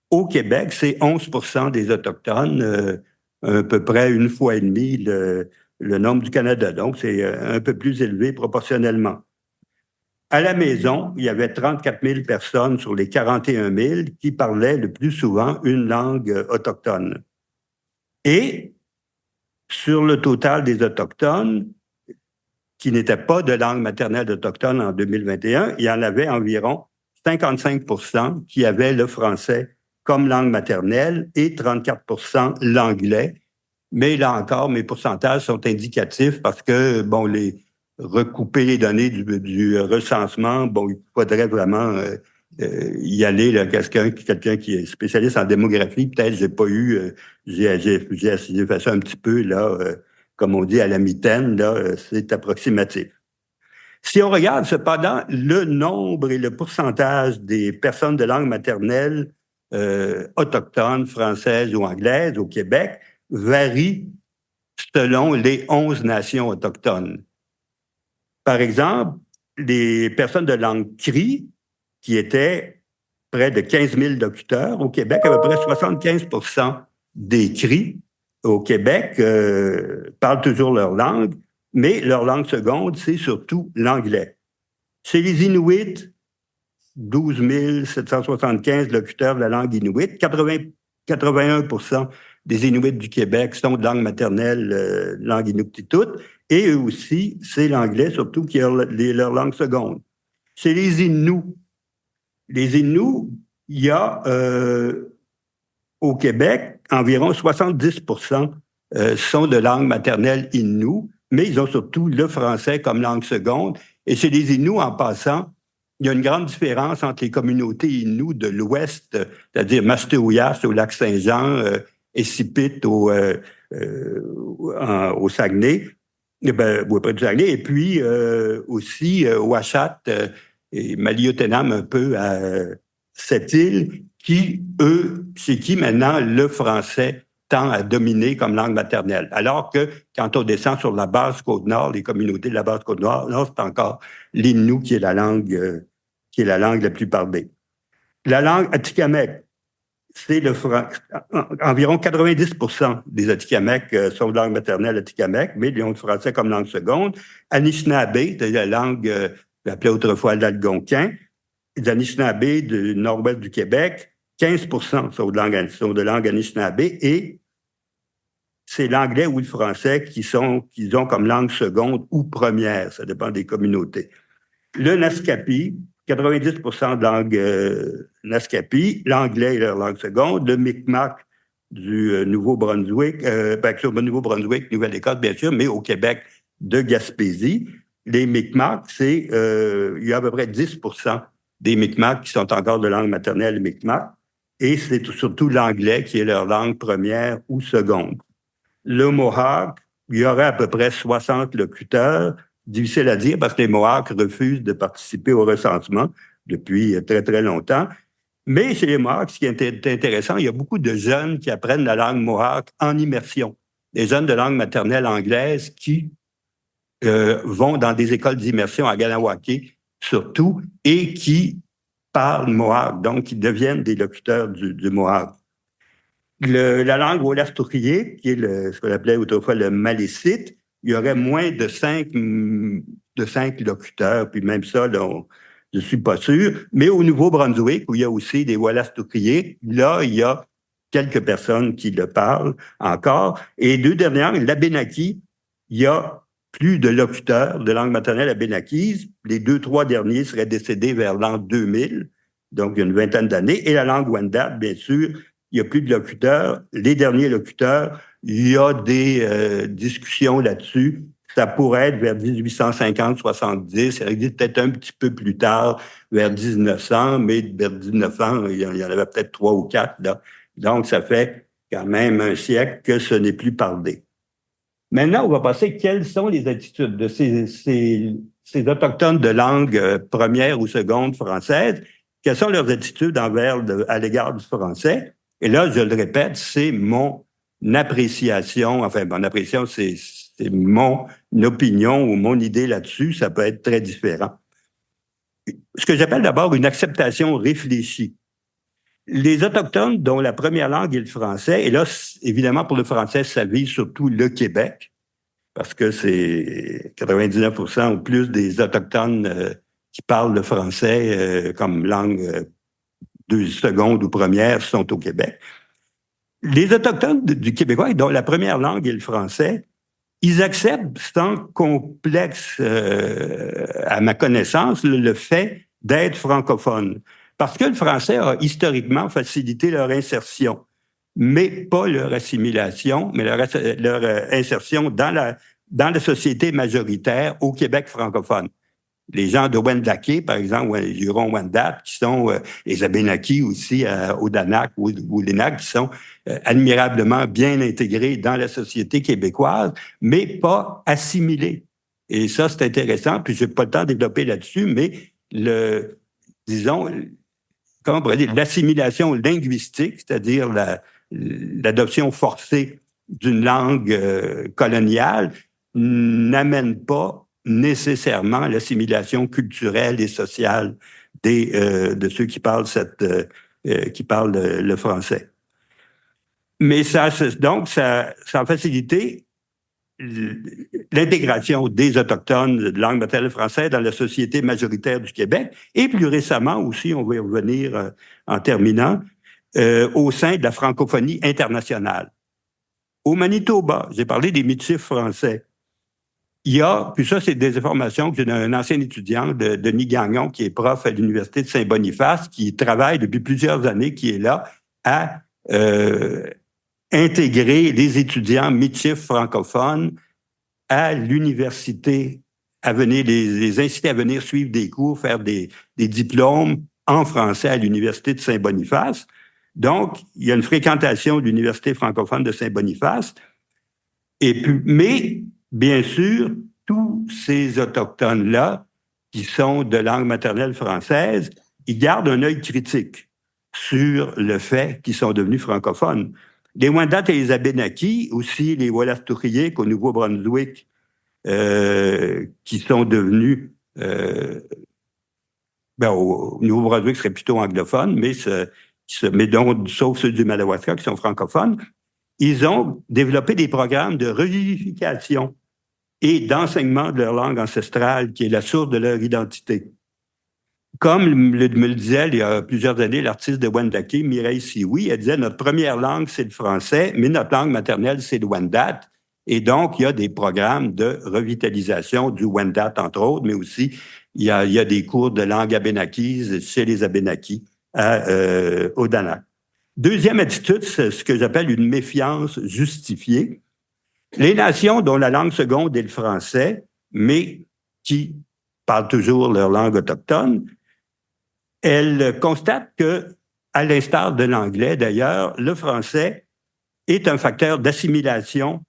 Au Québec, c'est 11% des Autochtones, à peu près une fois et demie le nombre du Canada. Donc, c'est un peu plus élevé proportionnellement. À la maison, il y avait 34 000 personnes sur les 41 000 qui parlaient le plus souvent une langue autochtone. Et sur le total des Autochtones qui n'étaient pas de langue maternelle autochtone en 2021, il y en avait environ 55 % qui avaient le français comme langue maternelle et 34 % l'anglais. Mais là encore, mes pourcentages sont indicatifs parce que, bon, recouper les données du recensement, bon, il faudrait vraiment y aller, là, quelqu'un qui est spécialiste en démographie, peut-être j'ai pas eu, j'ai fait ça un petit peu, là, comme on dit à la mitaine, là, c'est approximatif. Si on regarde cependant le nombre et le pourcentage des personnes de langue maternelle autochtones, françaises ou anglaises au Québec, varie selon les 11 nations autochtones. Par exemple, les personnes de langue cri, qui étaient près de 15 000 locuteurs au Québec, à peu près 75 % des cris au Québec parlent toujours leur langue, mais leur langue seconde, c'est surtout l'anglais. Chez les Inuits, 12 775 locuteurs de la langue inuit, 81 % des Inuits du Québec sont de langue maternelle, langue inuktitut, et eux aussi, c'est l'anglais surtout qui est leur langue seconde. Chez les Inuits, il y a au Québec, environ 70 % sont de langue maternelle Innu, mais ils ont surtout le français comme langue seconde. Et chez les Inuits, en passant, il y a une grande différence entre les communautés Innu de l'Ouest, c'est-à-dire Mastéouias au lac Saint-Jean, Essipit au Saguenay, près du Saguenay, et puis aussi Ouachat et Maliotenam un peu à cette île, qui, chez qui maintenant le français tend à dominer comme langue maternelle. Alors que quand on descend sur la basse Côte-Nord, les communautés de la basse Côte-Nord, là, c'est encore l'Innu qui est la langue la plus parlée. La langue atikamekw, c'est environ 90 % des Atikamekw sont de langue maternelle atikamekw, mais ils ont le français comme langue seconde. Anishinaabe, c'est la langue appelée autrefois l'algonquin. Les Anishinaabe du nord-ouest du Québec, 15 % sont de langue Anishinaabe, et c'est l'anglais ou le français qu'ils ont comme langue seconde ou première, ça dépend des communautés. Le Naskapi, 90 % de langue Naskapi, l'anglais est leur langue seconde, le Micmac du Nouveau-Brunswick, Nouveau-Brunswick, Nouvelle-Écosse, bien sûr, mais au Québec, de Gaspésie. Les Micmacs, il y a à peu près 10 % des Micmacs qui sont encore de langue maternelle Micmac, et c'est surtout l'anglais qui est leur langue première ou seconde. Le Mohawk, il y aurait à peu près 60 locuteurs. Difficile à dire parce que les Mohawks refusent de participer au recensement depuis très, très longtemps. Mais chez les Mohawks, ce qui est intéressant, il y a beaucoup de jeunes qui apprennent la langue Mohawk en immersion. Des jeunes de langue maternelle anglaise qui vont dans des écoles d'immersion à Ganawake, surtout, et qui parlent Mohawk, donc qui deviennent des locuteurs du Mohawk. La langue Wolastoqiyik, qui est ce qu'on appelait autrefois le malécite, il y aurait moins de 5 locuteurs, puis même ça, là, je ne suis pas sûr. Mais au Nouveau-Brunswick, où il y a aussi des Wolastoqiyik, là, il y a quelques personnes qui le parlent encore. Et deux dernières, l'Abénaki, il y a plus de locuteurs de langue maternelle abénakise. Les 2-3 derniers seraient décédés vers l'an 2000, donc il y a une vingtaine d'années. Et la langue Wendat, bien sûr, il y a plus de locuteurs. Les derniers locuteurs, il y a des discussions là-dessus. Ça pourrait être vers 1850-70. Ça existe peut-être un petit peu plus tard, vers 1900, mais vers 1900, il y en avait peut-être 3 ou 4. Là. Donc, ça fait quand même un siècle que ce n'est plus parlé. Maintenant, on va passer quelles sont les attitudes de ces autochtones de langue première ou seconde française. Quelles sont leurs attitudes à l'égard du français? Et là, je le répète, c'est mon appréciation. Enfin, mon appréciation, c'est mon opinion ou mon idée là-dessus. Ça peut être très différent. Ce que j'appelle d'abord une acceptation réfléchie. Les Autochtones dont la première langue est le français, et là, évidemment, pour le français, ça vise surtout le Québec, parce que c'est 99 % ou plus des Autochtones qui parlent le français comme langue seconde ou première sont au Québec. Les Autochtones du québécois, dont la première langue est le français, ils acceptent sans complexe, à ma connaissance, le fait d'être francophones. Parce que le français a historiquement facilité leur insertion, mais pas leur assimilation, mais leur insertion dans la société majoritaire au Québec francophone. Les gens de Wendake, par exemple, ou les Hurons-Wendat, qui sont les Abénakis aussi au Danak ou l'Énac, qui sont admirablement bien intégrés dans la société québécoise, mais pas assimilés. Et ça, c'est intéressant, puis j'ai pas le temps de développer là-dessus, mais disons, comment on pourrait dire, l'assimilation linguistique, c'est-à-dire l'adoption forcée d'une langue coloniale, n'amène pas nécessairement l'assimilation culturelle et sociale de ceux qui parlent le français. Mais ça a facilité l'intégration des Autochtones de langue maternelle française dans la société majoritaire du Québec et plus récemment aussi, on va y revenir en terminant, au sein de la francophonie internationale. Au Manitoba, j'ai parlé des métis français. Il y a, puis ça, c'est des informations que j'ai d'un ancien étudiant, Denis Gagnon, qui est prof à l'Université de Saint-Boniface, qui travaille depuis plusieurs années, qui est là à intégrer les étudiants métis francophones à l'université, à venir les inciter à venir suivre des cours, faire des diplômes en français à l'Université de Saint-Boniface. Donc, il y a une fréquentation de l'Université francophone de Saint-Boniface. Mais, bien sûr, tous ces Autochtones-là, qui sont de langue maternelle française, ils gardent un œil critique sur le fait qu'ils sont devenus francophones. Les Wendat et les Abénakis, aussi les Wolastoqiyik au Nouveau-Brunswick, qui sont devenus... au Nouveau-Brunswick, serait plutôt anglophone, mais sauf ceux du Madawaska qui sont francophones, ils ont développé des programmes de revivification et d'enseignement de leur langue ancestrale, qui est la source de leur identité. Comme me le disait il y a plusieurs années l'artiste de Wendake, Mireille Sioui, elle disait « Notre première langue, c'est le français, mais notre langue maternelle, c'est le Wendat. » Et donc, il y a des programmes de revitalisation du Wendat, entre autres, mais aussi, il y a des cours de langue abénakise chez les Abénakis au Danak. Deuxième attitude, c'est ce que j'appelle une méfiance justifiée. Les nations dont la langue seconde est le français, mais qui parlent toujours leur langue autochtone, elles constatent que, à l'instar de l'anglais d'ailleurs, le français est un facteur d'assimilation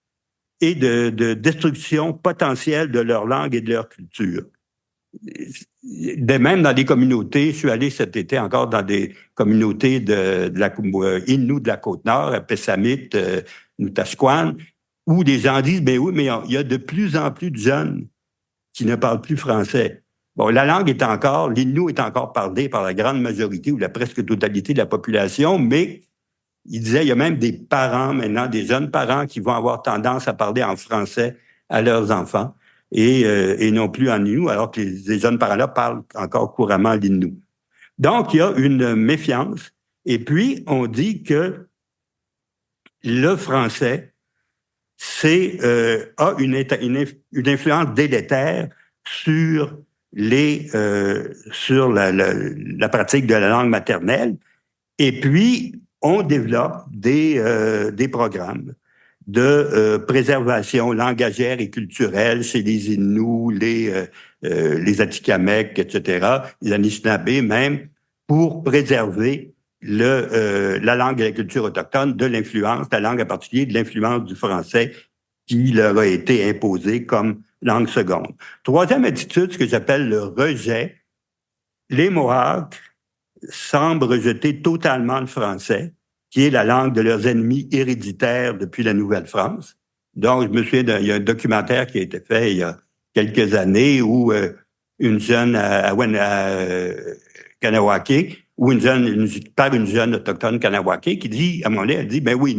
et de destruction potentielle de leur langue et de leur culture. Même dans des communautés, je suis allé cet été encore dans des communautés de la Innu de la Côte-Nord, à Pessamit, Nutashquan, où les gens disent, ben oui, mais il y a de plus en plus de jeunes qui ne parlent plus français. Bon, la langue est encore, l'Innu est encore parlée par la grande majorité ou la presque totalité de la population, mais il disait, il y a même des parents maintenant, des jeunes parents qui vont avoir tendance à parler en français à leurs enfants et non plus en Innu, alors que les jeunes parents-là parlent encore couramment l'Innu. Donc, il y a une méfiance. Et puis, on dit que le français a une influence délétère sur la pratique de la langue maternelle. Et puis, on développe des programmes de préservation langagière et culturelle chez les Inuits, les Atikamekw, etc., les Anishinabés même, pour préserver la langue et la culture autochtone de l'influence, la langue en particulier de l'influence du français qui leur a été imposée comme langue seconde. Troisième attitude, ce que j'appelle le rejet. Les Mohawks semblent rejeter totalement le français, qui est la langue de leurs ennemis héréditaires depuis la Nouvelle-France. Donc, je me souviens, il y a un documentaire qui a été fait il y a quelques années où une jeune à Kanawake, ou une jeune autochtone Kanawake qui dit, à un moment donné, elle dit, ben oui,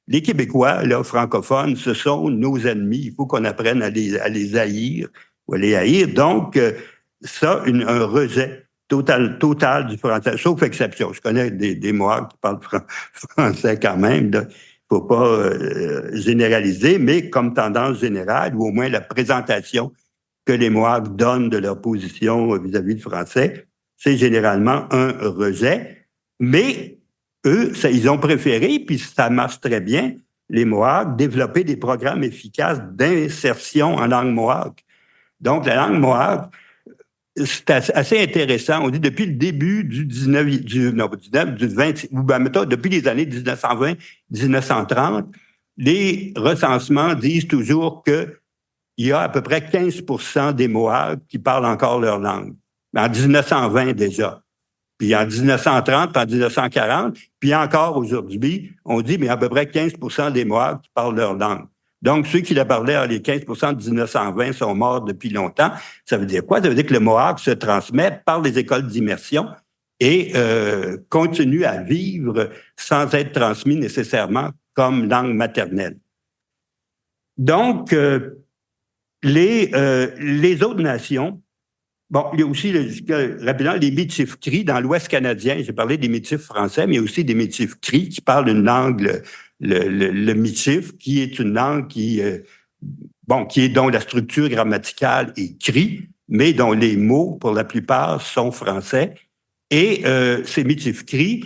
les Québécois, là, francophones, ce sont nos ennemis. Il faut qu'on apprenne à les haïr ou à les haïr. Donc, un rejet total du français, sauf exception. Je connais des Mohawks qui parlent français quand même. Il ne faut pas généraliser, mais comme tendance générale, ou au moins la présentation que les Mohawks donnent de leur position vis-à-vis du français, c'est généralement un rejet. Mais eux, ils ont préféré, puis ça marche très bien, les Mohawks, développer des programmes efficaces d'insertion en langue Mohawk. Donc, la langue Mohawk, c'est assez intéressant. On dit depuis le début du 20, ou ben, mettons, depuis les années 1920, 1930, les recensements disent toujours que il y a à peu près 15% des Mohawks qui parlent encore leur langue. En 1920 déjà. Puis en 1930, puis en 1940, puis encore aujourd'hui, on dit mais à peu près 15% des Mohawks qui parlent leur langue. Donc, ceux qui la parlaient, les 15% de 1920 sont morts depuis longtemps. Ça veut dire quoi? Ça veut dire que le Mohawk se transmet par les écoles d'immersion et continue à vivre sans être transmis nécessairement comme langue maternelle. Donc, les autres nations, bon, il y a aussi, rapidement, les Métis Cris dans l'Ouest canadien. J'ai parlé des Métis français, mais il y a aussi des Métis Cris qui parlent une langue, le Métis, qui est une langue dont la structure grammaticale est cri, mais dont les mots, pour la plupart, sont français. Et ces Métis Cris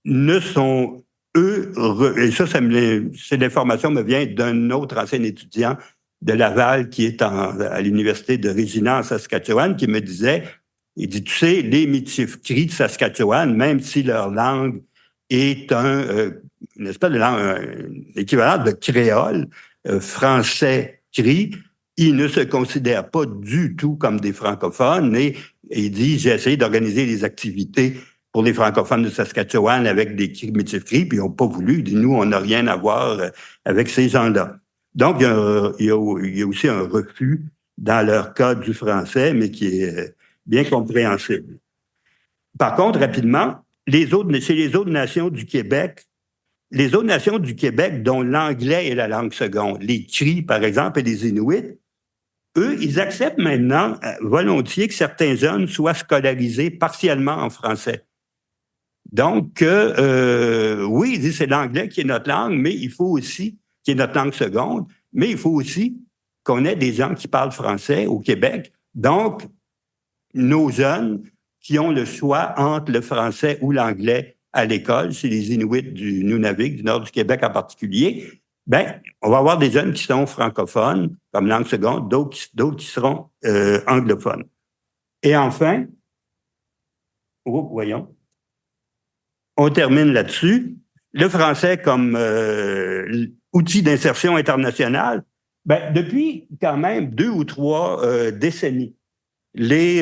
ne sont, eux, et ça c'est l'information me vient d'un autre ancien étudiant de Laval qui est à l'université de Regina en Saskatchewan, qui me disait, il dit, tu sais, les Métis Cris de Saskatchewan, même si leur langue est une espèce de langue, équivalent de créole, français cri, ils ne se considèrent pas du tout comme des francophones et il dit, j'ai essayé d'organiser des activités pour les francophones de Saskatchewan avec des Métis Cris, puis ils n'ont pas voulu. Il dit, nous, on n'a rien à voir avec ces gens-là. Donc, il y a aussi un refus dans leur cas du français, mais qui est bien compréhensible. Par contre, rapidement, chez les autres nations du Québec, dont l'anglais est la langue seconde, les Cris, par exemple, et les Inuits, eux, ils acceptent maintenant volontiers que certains jeunes soient scolarisés partiellement en français. Donc, oui, ils disent c'est l'anglais qui est notre langue, mais il faut aussi qui est notre langue seconde, mais il faut aussi qu'on ait des gens qui parlent français au Québec. Donc, nos jeunes qui ont le choix entre le français ou l'anglais à l'école, c'est les Inuits du Nunavik, du nord du Québec en particulier, on va avoir des jeunes qui sont francophones comme langue seconde, d'autres qui seront anglophones. Et enfin, voyons, on termine là-dessus. Le français comme outil d'insertion internationale, depuis quand même 2 ou 3 décennies, les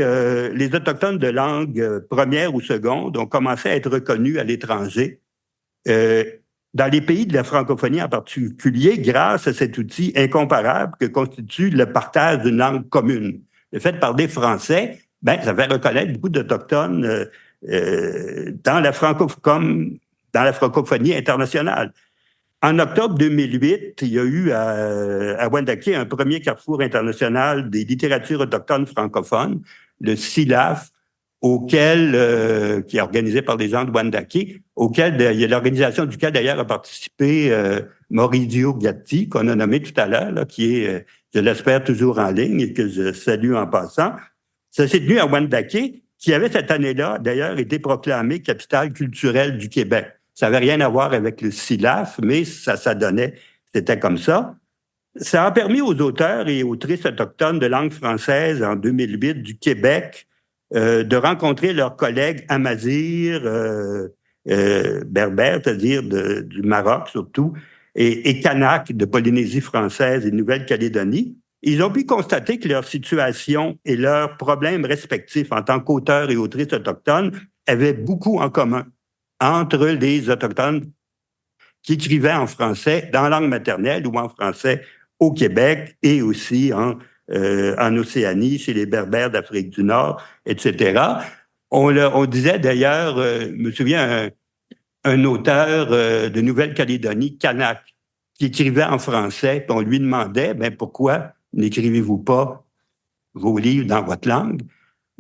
Autochtones de langue première ou seconde ont commencé à être reconnus à l'étranger, dans les pays de la francophonie en particulier, grâce à cet outil incomparable que constitue le partage d'une langue commune. Le fait de parler français, ça fait reconnaître beaucoup d'Autochtones dans la francophonie internationale. En octobre 2008, il y a eu à Wendake un premier carrefour international des littératures autochtones francophones, le SILAF, qui est organisé par des gens de Wendake, il y a l'organisation duquel d'ailleurs a participé Maurizio Gatti, qu'on a nommé tout à l'heure, là, qui est, je l'espère, toujours en ligne et que je salue en passant. Ça s'est tenu à Wendake, qui avait cette année-là, d'ailleurs, été proclamé capitale culturelle du Québec. Ça n'avait rien à voir avec le SILAF, mais ça donnait, c'était comme ça. Ça a permis aux auteurs et autrices autochtones de langue française en 2008 du Québec de rencontrer leurs collègues amazirs, berbères, c'est-à-dire du Maroc surtout, et Kanak de Polynésie française et de Nouvelle-Calédonie. Ils ont pu constater que leur situation et leurs problèmes respectifs en tant qu'auteurs et autrices autochtones avaient beaucoup en commun entre les Autochtones qui écrivaient en français dans langue maternelle ou en français au Québec et aussi en Océanie, chez les Berbères d'Afrique du Nord, etc. On disait d'ailleurs, je me souviens, un auteur de Nouvelle-Calédonie, Kanak, qui écrivait en français, puis on lui demandait, pourquoi n'écrivez-vous pas vos livres dans votre langue?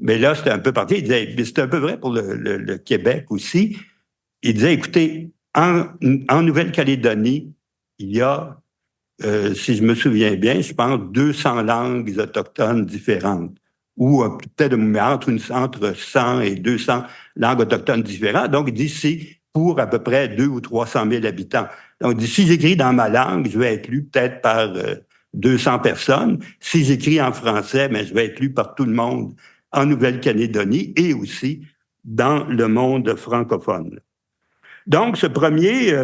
mais là, c'était un peu parti. Il disait, mais c'est un peu vrai pour le Québec aussi. Il disait, écoutez, en Nouvelle-Calédonie, il y a, si je me souviens bien, je pense 200 langues autochtones différentes, ou peut-être entre 100 et 200 langues autochtones différentes. Donc, il dit, c'est pour à peu près 200 ou 300 000 habitants. Donc, il dit, si j'écris dans ma langue, je vais être lu peut-être par 200 personnes. Si j'écris en français, mais je vais être lu par tout le monde en Nouvelle-Calédonie et aussi dans le monde francophone. Donc, cette première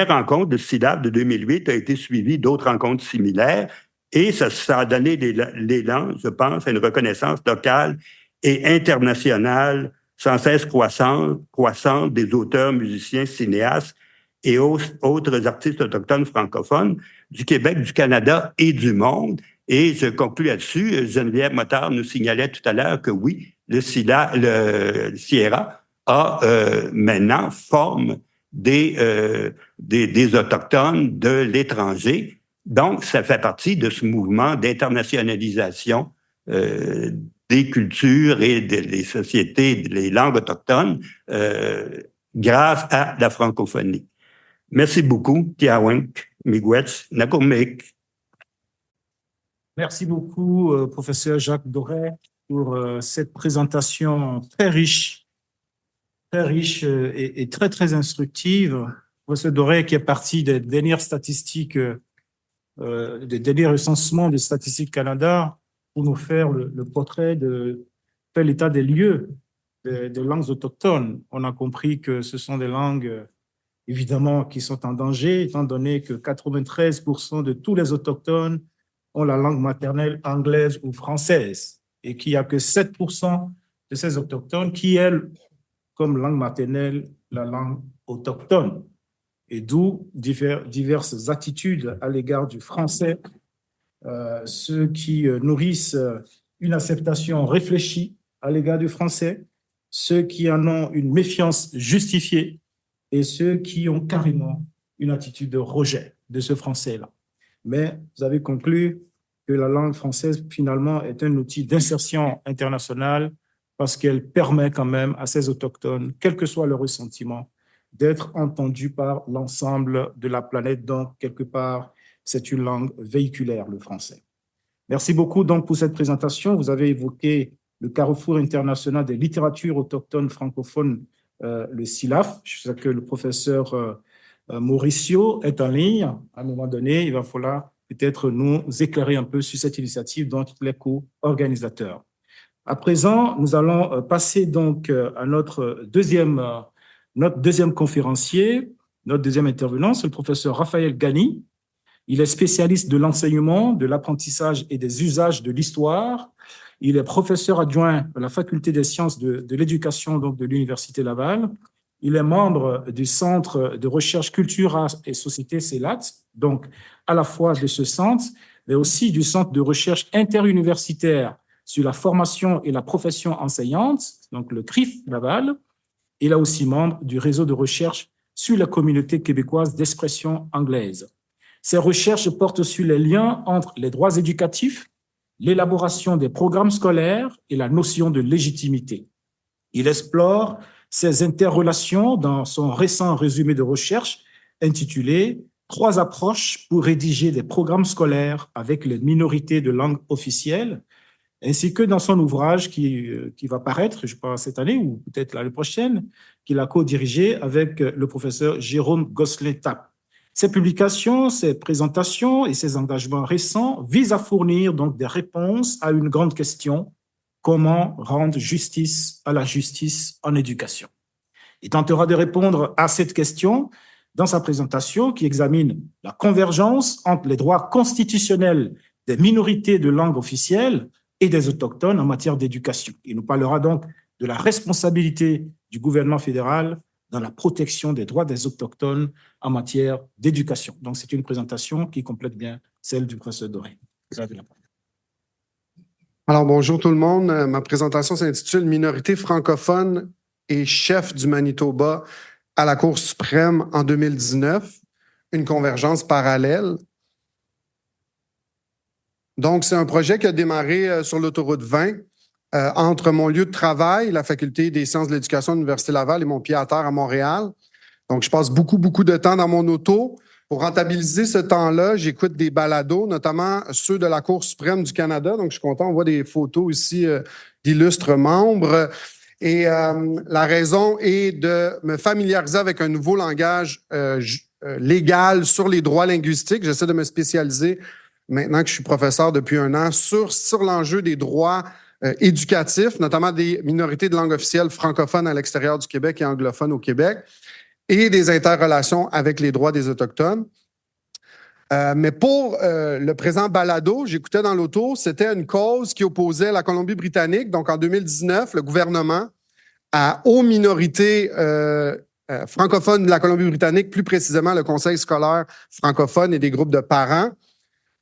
rencontre de SILAB de 2008 a été suivie d'autres rencontres similaires et ça a donné l'élan, je pense, à une reconnaissance locale et internationale sans cesse croissante des auteurs, musiciens, cinéastes et autres artistes autochtones francophones du Québec, du Canada et du monde. Et je conclus là-dessus. Geneviève Motard nous signalait tout à l'heure que oui, le Sierra a maintenant forme des Autochtones de l'étranger. Donc, ça fait partie de ce mouvement d'internationalisation des cultures et des sociétés, des langues autochtones grâce à la francophonie. Merci beaucoup, Tiawink, Miigwech, Nakomik. Merci beaucoup, professeur Jacques Doré, pour cette présentation très riche et très, très instructive. Professeur Doré qui est parti des dernières statistiques, des derniers recensements de Statistique Canada pour nous faire le portrait de l'état des lieux des langues autochtones. On a compris que ce sont des langues, évidemment, qui sont en danger, étant donné que 93% de tous les autochtones ont la langue maternelle anglaise ou française et qu'il n'y a que 7% de ces autochtones qui, elles, comme langue maternelle, la langue autochtone. Et d'où diverses attitudes à l'égard du français, ceux qui nourrissent une acceptation réfléchie à l'égard du français, ceux qui en ont une méfiance justifiée et ceux qui ont carrément une attitude de rejet de ce français-là. Mais vous avez conclu que la langue française, finalement, est un outil d'insertion internationale parce qu'elle permet quand même à ces autochtones, quel que soit leur ressentiment, d'être entendus par l'ensemble de la planète. Donc, quelque part, c'est une langue véhiculaire, le français. Merci beaucoup donc pour cette présentation. Vous avez évoqué le Carrefour international des littératures autochtones francophones, le SILAF. Je sais que le professeur Mauricio est en ligne. À un moment donné, il va falloir peut-être nous éclairer un peu sur cette initiative dont il est co-organisateur. À présent, nous allons passer donc à notre deuxième conférencier, notre deuxième intervenant, c'est le professeur Raphaël Gani. Il est spécialiste de l'enseignement, de l'apprentissage et des usages de l'histoire. Il est professeur adjoint à la faculté des sciences de l'éducation donc de l'Université Laval. Il est membre du Centre de recherche culture, art et société CELAT, donc à la fois de ce centre, mais aussi du Centre de recherche interuniversitaire sur la formation et la profession enseignante, donc le CRIF Laval. Il est aussi membre du réseau de recherche sur la communauté québécoise d'expression anglaise. Ses recherches portent sur les liens entre les droits éducatifs, l'élaboration des programmes scolaires et la notion de légitimité. Il explore ces interrelations dans son récent résumé de recherche intitulé « 3 approches pour rédiger des programmes scolaires avec les minorités de langue officielle », ainsi que dans son ouvrage qui va paraître, je pense, cette année ou peut-être l'année prochaine, qu'il a co-dirigé avec le professeur Jérôme Gosselin-Tapp. Ces publications, ces présentations et ces engagements récents visent à fournir donc des réponses à une grande question: comment rendre justice à la justice en éducation? Il tentera de répondre à cette question dans sa présentation qui examine la convergence entre les droits constitutionnels des minorités de langue officielle et des autochtones en matière d'éducation. Il nous parlera donc de la responsabilité du gouvernement fédéral dans la protection des droits des autochtones en matière d'éducation. Donc, c'est une présentation qui complète bien celle du professeur Doré. Alors, bonjour tout le monde. Ma présentation s'intitule « Minorité francophone et chef du Manitoba à la Cour suprême en 2019, une convergence parallèle ». Donc, c'est un projet qui a démarré sur l'autoroute 20 entre mon lieu de travail, la Faculté des sciences de l'éducation de l'Université Laval, et mon pied-à-terre à Montréal. Donc, je passe beaucoup de temps dans mon auto. Pour rentabiliser ce temps-là, j'écoute des balados, notamment ceux de la Cour suprême du Canada. Donc, je suis content, on voit des photos ici d'illustres membres. Et la raison est de me familiariser avec un nouveau langage légal sur les droits linguistiques. J'essaie de me spécialiser, maintenant que je suis professeur depuis 1 an, sur l'enjeu des droits éducatifs, notamment des minorités de langue officielle francophones à l'extérieur du Québec et anglophones au Québec, et des interrelations avec les droits des Autochtones. Mais pour le présent balado, j'écoutais dans l'auto, c'était une cause qui opposait la Colombie-Britannique. Donc, en 2019, le gouvernement aux minorités francophones de la Colombie-Britannique, plus précisément le Conseil scolaire francophone et des groupes de parents.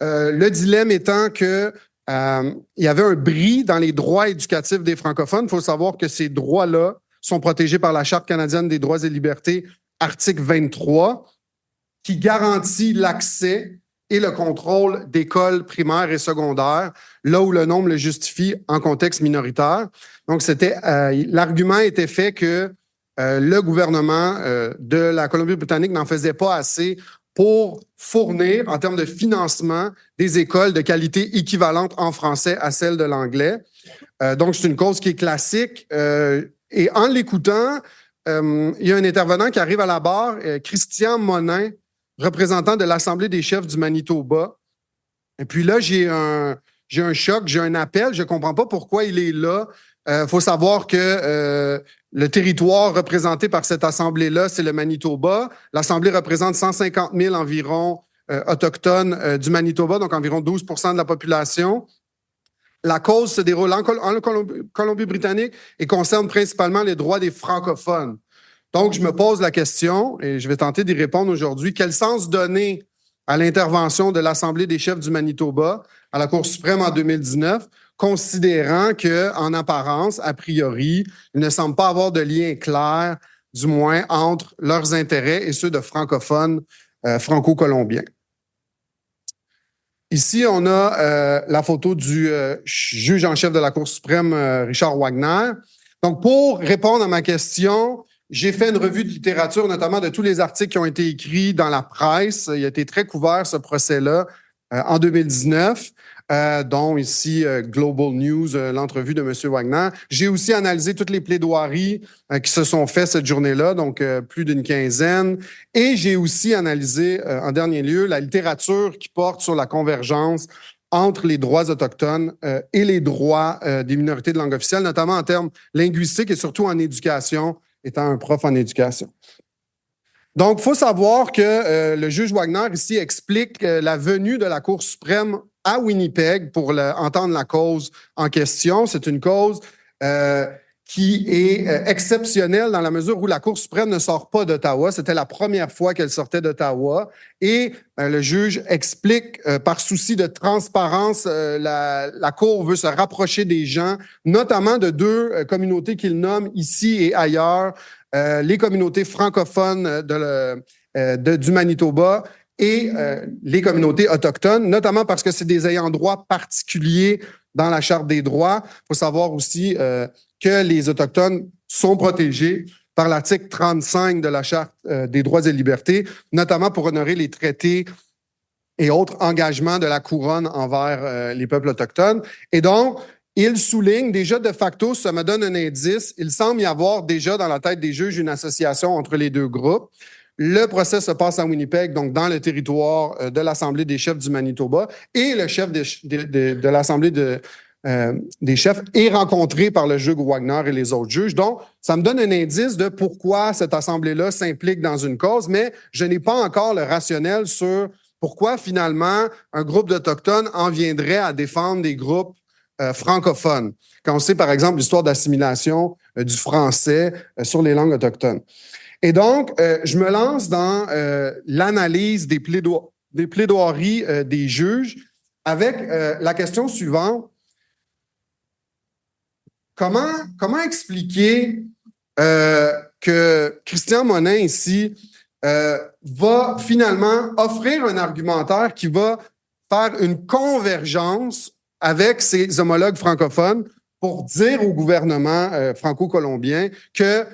Le dilemme étant que il y avait un bris dans les droits éducatifs des francophones. Il faut savoir que ces droits-là sont protégés par la Charte canadienne des droits et libertés, article 23, qui garantit l'accès et le contrôle d'écoles primaires et secondaires, là où le nombre le justifie en contexte minoritaire. Donc, l'argument était fait que le gouvernement de la Colombie-Britannique n'en faisait pas assez pour fournir, en termes de financement, des écoles de qualité équivalente en français à celle de l'anglais. Donc, c'est une cause qui est classique. Et en l'écoutant, il y a un intervenant qui arrive à la barre, Christian Monin, représentant de l'Assemblée des chefs du Manitoba. Et puis là, j'ai un choc, j'ai un appel. Je ne comprends pas pourquoi il est là. Faut savoir que le territoire représenté par cette assemblée-là, c'est le Manitoba. L'Assemblée représente 150 000 environ autochtones du Manitoba, donc environ 12 % de la population. La cause se déroule en Colombie-Britannique et concerne principalement les droits des francophones. Donc, je me pose la question, et je vais tenter d'y répondre aujourd'hui, quel sens donner à l'intervention de l'Assemblée des chefs du Manitoba à la Cour suprême en 2019, considérant qu'en apparence, a priori, il ne semble pas avoir de lien clair, du moins, entre leurs intérêts et ceux de francophones franco-colombiens. Ici, on a la photo du juge en chef de la Cour suprême, Richard Wagner. Donc, pour répondre à ma question, j'ai fait une revue de littérature, notamment de tous les articles qui ont été écrits dans la presse. Il a été très couvert, ce procès-là, en 2019, dont ici Global News, l'entrevue de M. Wagner. J'ai aussi analysé toutes les plaidoiries qui se sont faites cette journée-là, donc plus d'une quinzaine. Et j'ai aussi analysé, en dernier lieu, la littérature qui porte sur la convergence entre les droits autochtones et les droits des minorités de langue officielle, notamment en termes linguistiques et surtout en éducation, étant un prof en éducation. Donc, il faut savoir que le juge Wagner ici explique la venue de la Cour suprême à Winnipeg pour entendre la cause en question. C'est une cause qui est exceptionnelle dans la mesure où la Cour suprême ne sort pas d'Ottawa. C'était la première fois qu'elle sortait d'Ottawa. Et le juge explique, par souci de transparence, la Cour veut se rapprocher des gens, notamment de 2 communautés qu'il nomme ici et ailleurs, les communautés francophones du Manitoba et les communautés autochtones, notamment parce que c'est des ayants droit particuliers dans la Charte des droits. Il faut savoir aussi que les Autochtones sont protégés par l'article 35 de la Charte des droits et libertés, notamment pour honorer les traités et autres engagements de la couronne envers les peuples autochtones. Et donc, il souligne déjà de facto, ça me donne un indice, il semble y avoir déjà dans la tête des juges une association entre les 2 groupes. Le procès se passe à Winnipeg, donc dans le territoire de l'Assemblée des chefs du Manitoba, et le chef de l'Assemblée des chefs est rencontré par le juge Wagner et les autres juges. Donc, ça me donne un indice de pourquoi cette Assemblée-là s'implique dans une cause, mais je n'ai pas encore le rationnel sur pourquoi, finalement, un groupe d'Autochtones en viendrait à défendre des groupes francophones. Quand on sait, par exemple, l'histoire d'assimilation du français sur les langues autochtones. Et donc, je me lance dans l'analyse des plaidoiries des juges avec la question suivante. Comment expliquer que Christian Monin, ici, va finalement offrir un argumentaire qui va faire une convergence avec ses homologues francophones pour dire au gouvernement franco-colombien que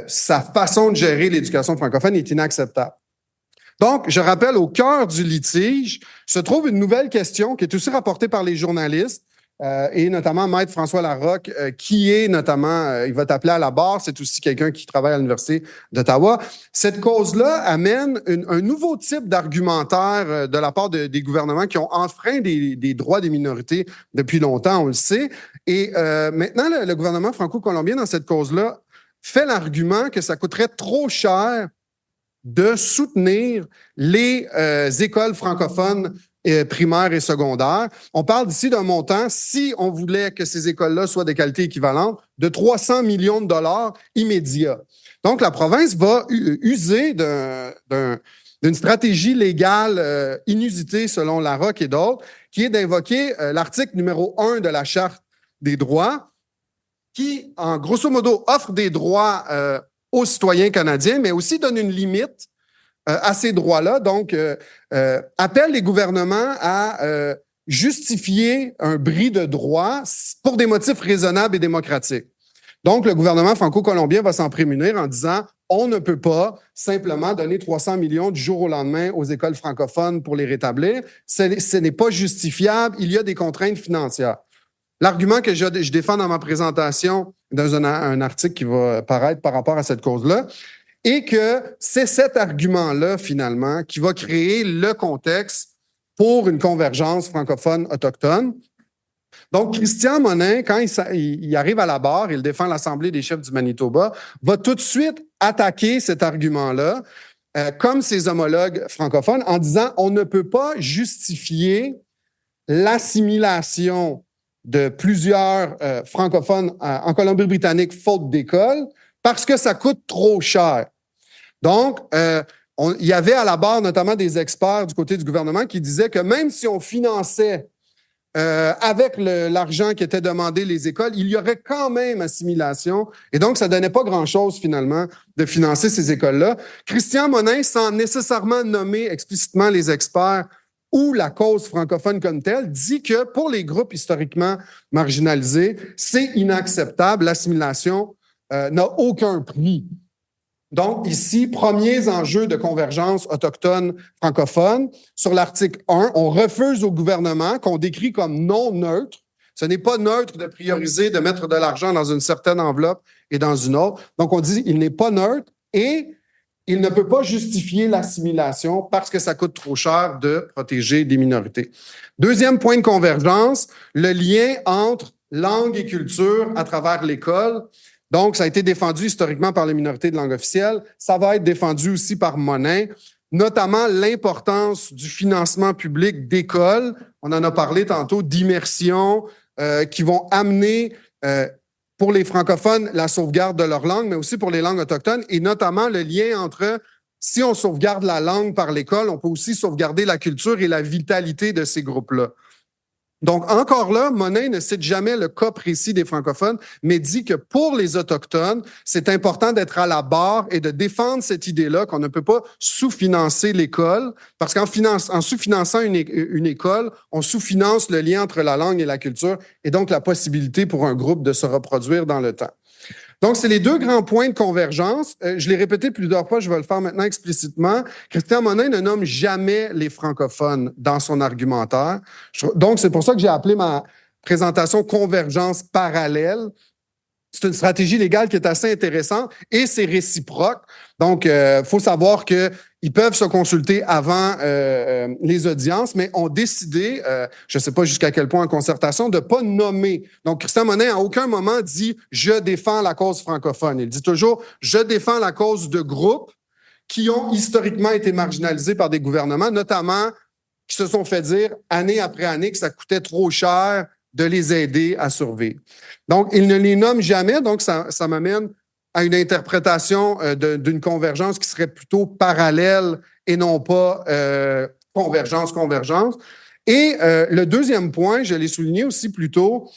sa façon de gérer l'éducation francophone est inacceptable. Donc, je rappelle, au cœur du litige se trouve une nouvelle question qui est aussi rapportée par les journalistes et notamment Maître François Larocque, qui est notamment, il va t'appeler à la barre, c'est aussi quelqu'un qui travaille à l'Université d'Ottawa. Cette cause-là amène un nouveau type d'argumentaire de la part des gouvernements qui ont enfreint des droits des minorités depuis longtemps, on le sait. Et maintenant, le gouvernement franco-colombien, dans cette cause-là, fait l'argument que ça coûterait trop cher de soutenir les écoles francophones primaires et secondaires. On parle ici d'un montant, si on voulait que ces écoles-là soient de qualité équivalente, de 300 millions de dollars immédiats. Donc, la province va user d'une stratégie légale inusitée, selon Larocque et d'autres, qui est d'invoquer l'article numéro 1 de la Charte des droits, qui, en grosso modo, offre des droits aux citoyens canadiens, mais aussi donne une limite à ces droits-là. Donc, appelle les gouvernements à justifier un bris de droits pour des motifs raisonnables et démocratiques. Donc, le gouvernement franco-colombien va s'en prémunir en disant on ne peut pas simplement donner 300 millions du jour au lendemain aux écoles francophones pour les rétablir. Ce n'est pas justifiable. Il y a des contraintes financières. L'argument que je défends dans ma présentation, dans un article qui va paraître par rapport à cette cause-là, est que c'est cet argument-là, finalement, qui va créer le contexte pour une convergence francophone autochtone. Donc, Christian Monin, quand il arrive à la barre, il défend l'Assemblée des chefs du Manitoba, va tout de suite attaquer cet argument-là, comme ses homologues francophones, en disant on ne peut pas justifier l'assimilation de plusieurs francophones en Colombie-Britannique faute d'école parce que ça coûte trop cher. Donc, il y avait à la barre notamment des experts du côté du gouvernement qui disaient que même si on finançait avec l'argent qui était demandé les écoles, il y aurait quand même assimilation. Et donc, ça ne donnait pas grand-chose, finalement, de financer ces écoles-là. Christian Monin, sans nécessairement nommer explicitement les experts ou la cause francophone comme telle, dit que pour les groupes historiquement marginalisés, c'est inacceptable. L'assimilation n'a aucun prix. Donc, ici, premiers enjeux de convergence autochtone francophone. Sur l'article 1, on refuse au gouvernement, qu'on décrit comme non neutre. Ce n'est pas neutre de prioriser, de mettre de l'argent dans une certaine enveloppe et dans une autre. Donc, on dit qu'il n'est pas neutre et il ne peut pas justifier l'assimilation parce que ça coûte trop cher de protéger des minorités. Deuxième point de convergence, le lien entre langue et culture à travers l'école. Donc, ça a été défendu historiquement par les minorités de langue officielle. Ça va être défendu aussi par Monin, notamment l'importance du financement public d'écoles. On en a parlé tantôt, d'immersion qui vont amener pour les francophones la sauvegarde de leur langue, mais aussi pour les langues autochtones, et notamment le lien entre, si on sauvegarde la langue par l'école, on peut aussi sauvegarder la culture et la vitalité de ces groupes-là. Donc, encore là, Monin ne cite jamais le cas précis des francophones, mais dit que pour les Autochtones, c'est important d'être à la barre et de défendre cette idée-là qu'on ne peut pas sous-financer l'école, parce qu'en sous-finançant une école, on sous-finance le lien entre la langue et la culture et donc la possibilité pour un groupe de se reproduire dans le temps. Donc, c'est les deux grands points de convergence. Je l'ai répété plusieurs fois, je vais le faire maintenant explicitement. Christian Monin ne nomme jamais les francophones dans son argumentaire. Donc, c'est pour ça que j'ai appelé ma présentation « Convergence parallèle ». C'est une stratégie légale qui est assez intéressante et c'est réciproque. Donc, il faut savoir qu'ils peuvent se consulter avant les audiences, mais ont décidé, je ne sais pas jusqu'à quel point en concertation, de ne pas nommer. Donc, Christian Monin, à aucun moment dit « je défends la cause francophone ». Il dit toujours « je défends la cause de groupes qui ont historiquement été marginalisés par des gouvernements, notamment qui se sont fait dire année après année que ça coûtait trop cher de les aider à survivre. » Donc, il ne les nomme jamais, donc ça m'amène à une interprétation d'une convergence qui serait plutôt parallèle et non pas convergence. Et le deuxième point, je l'ai souligné aussi plus tôt,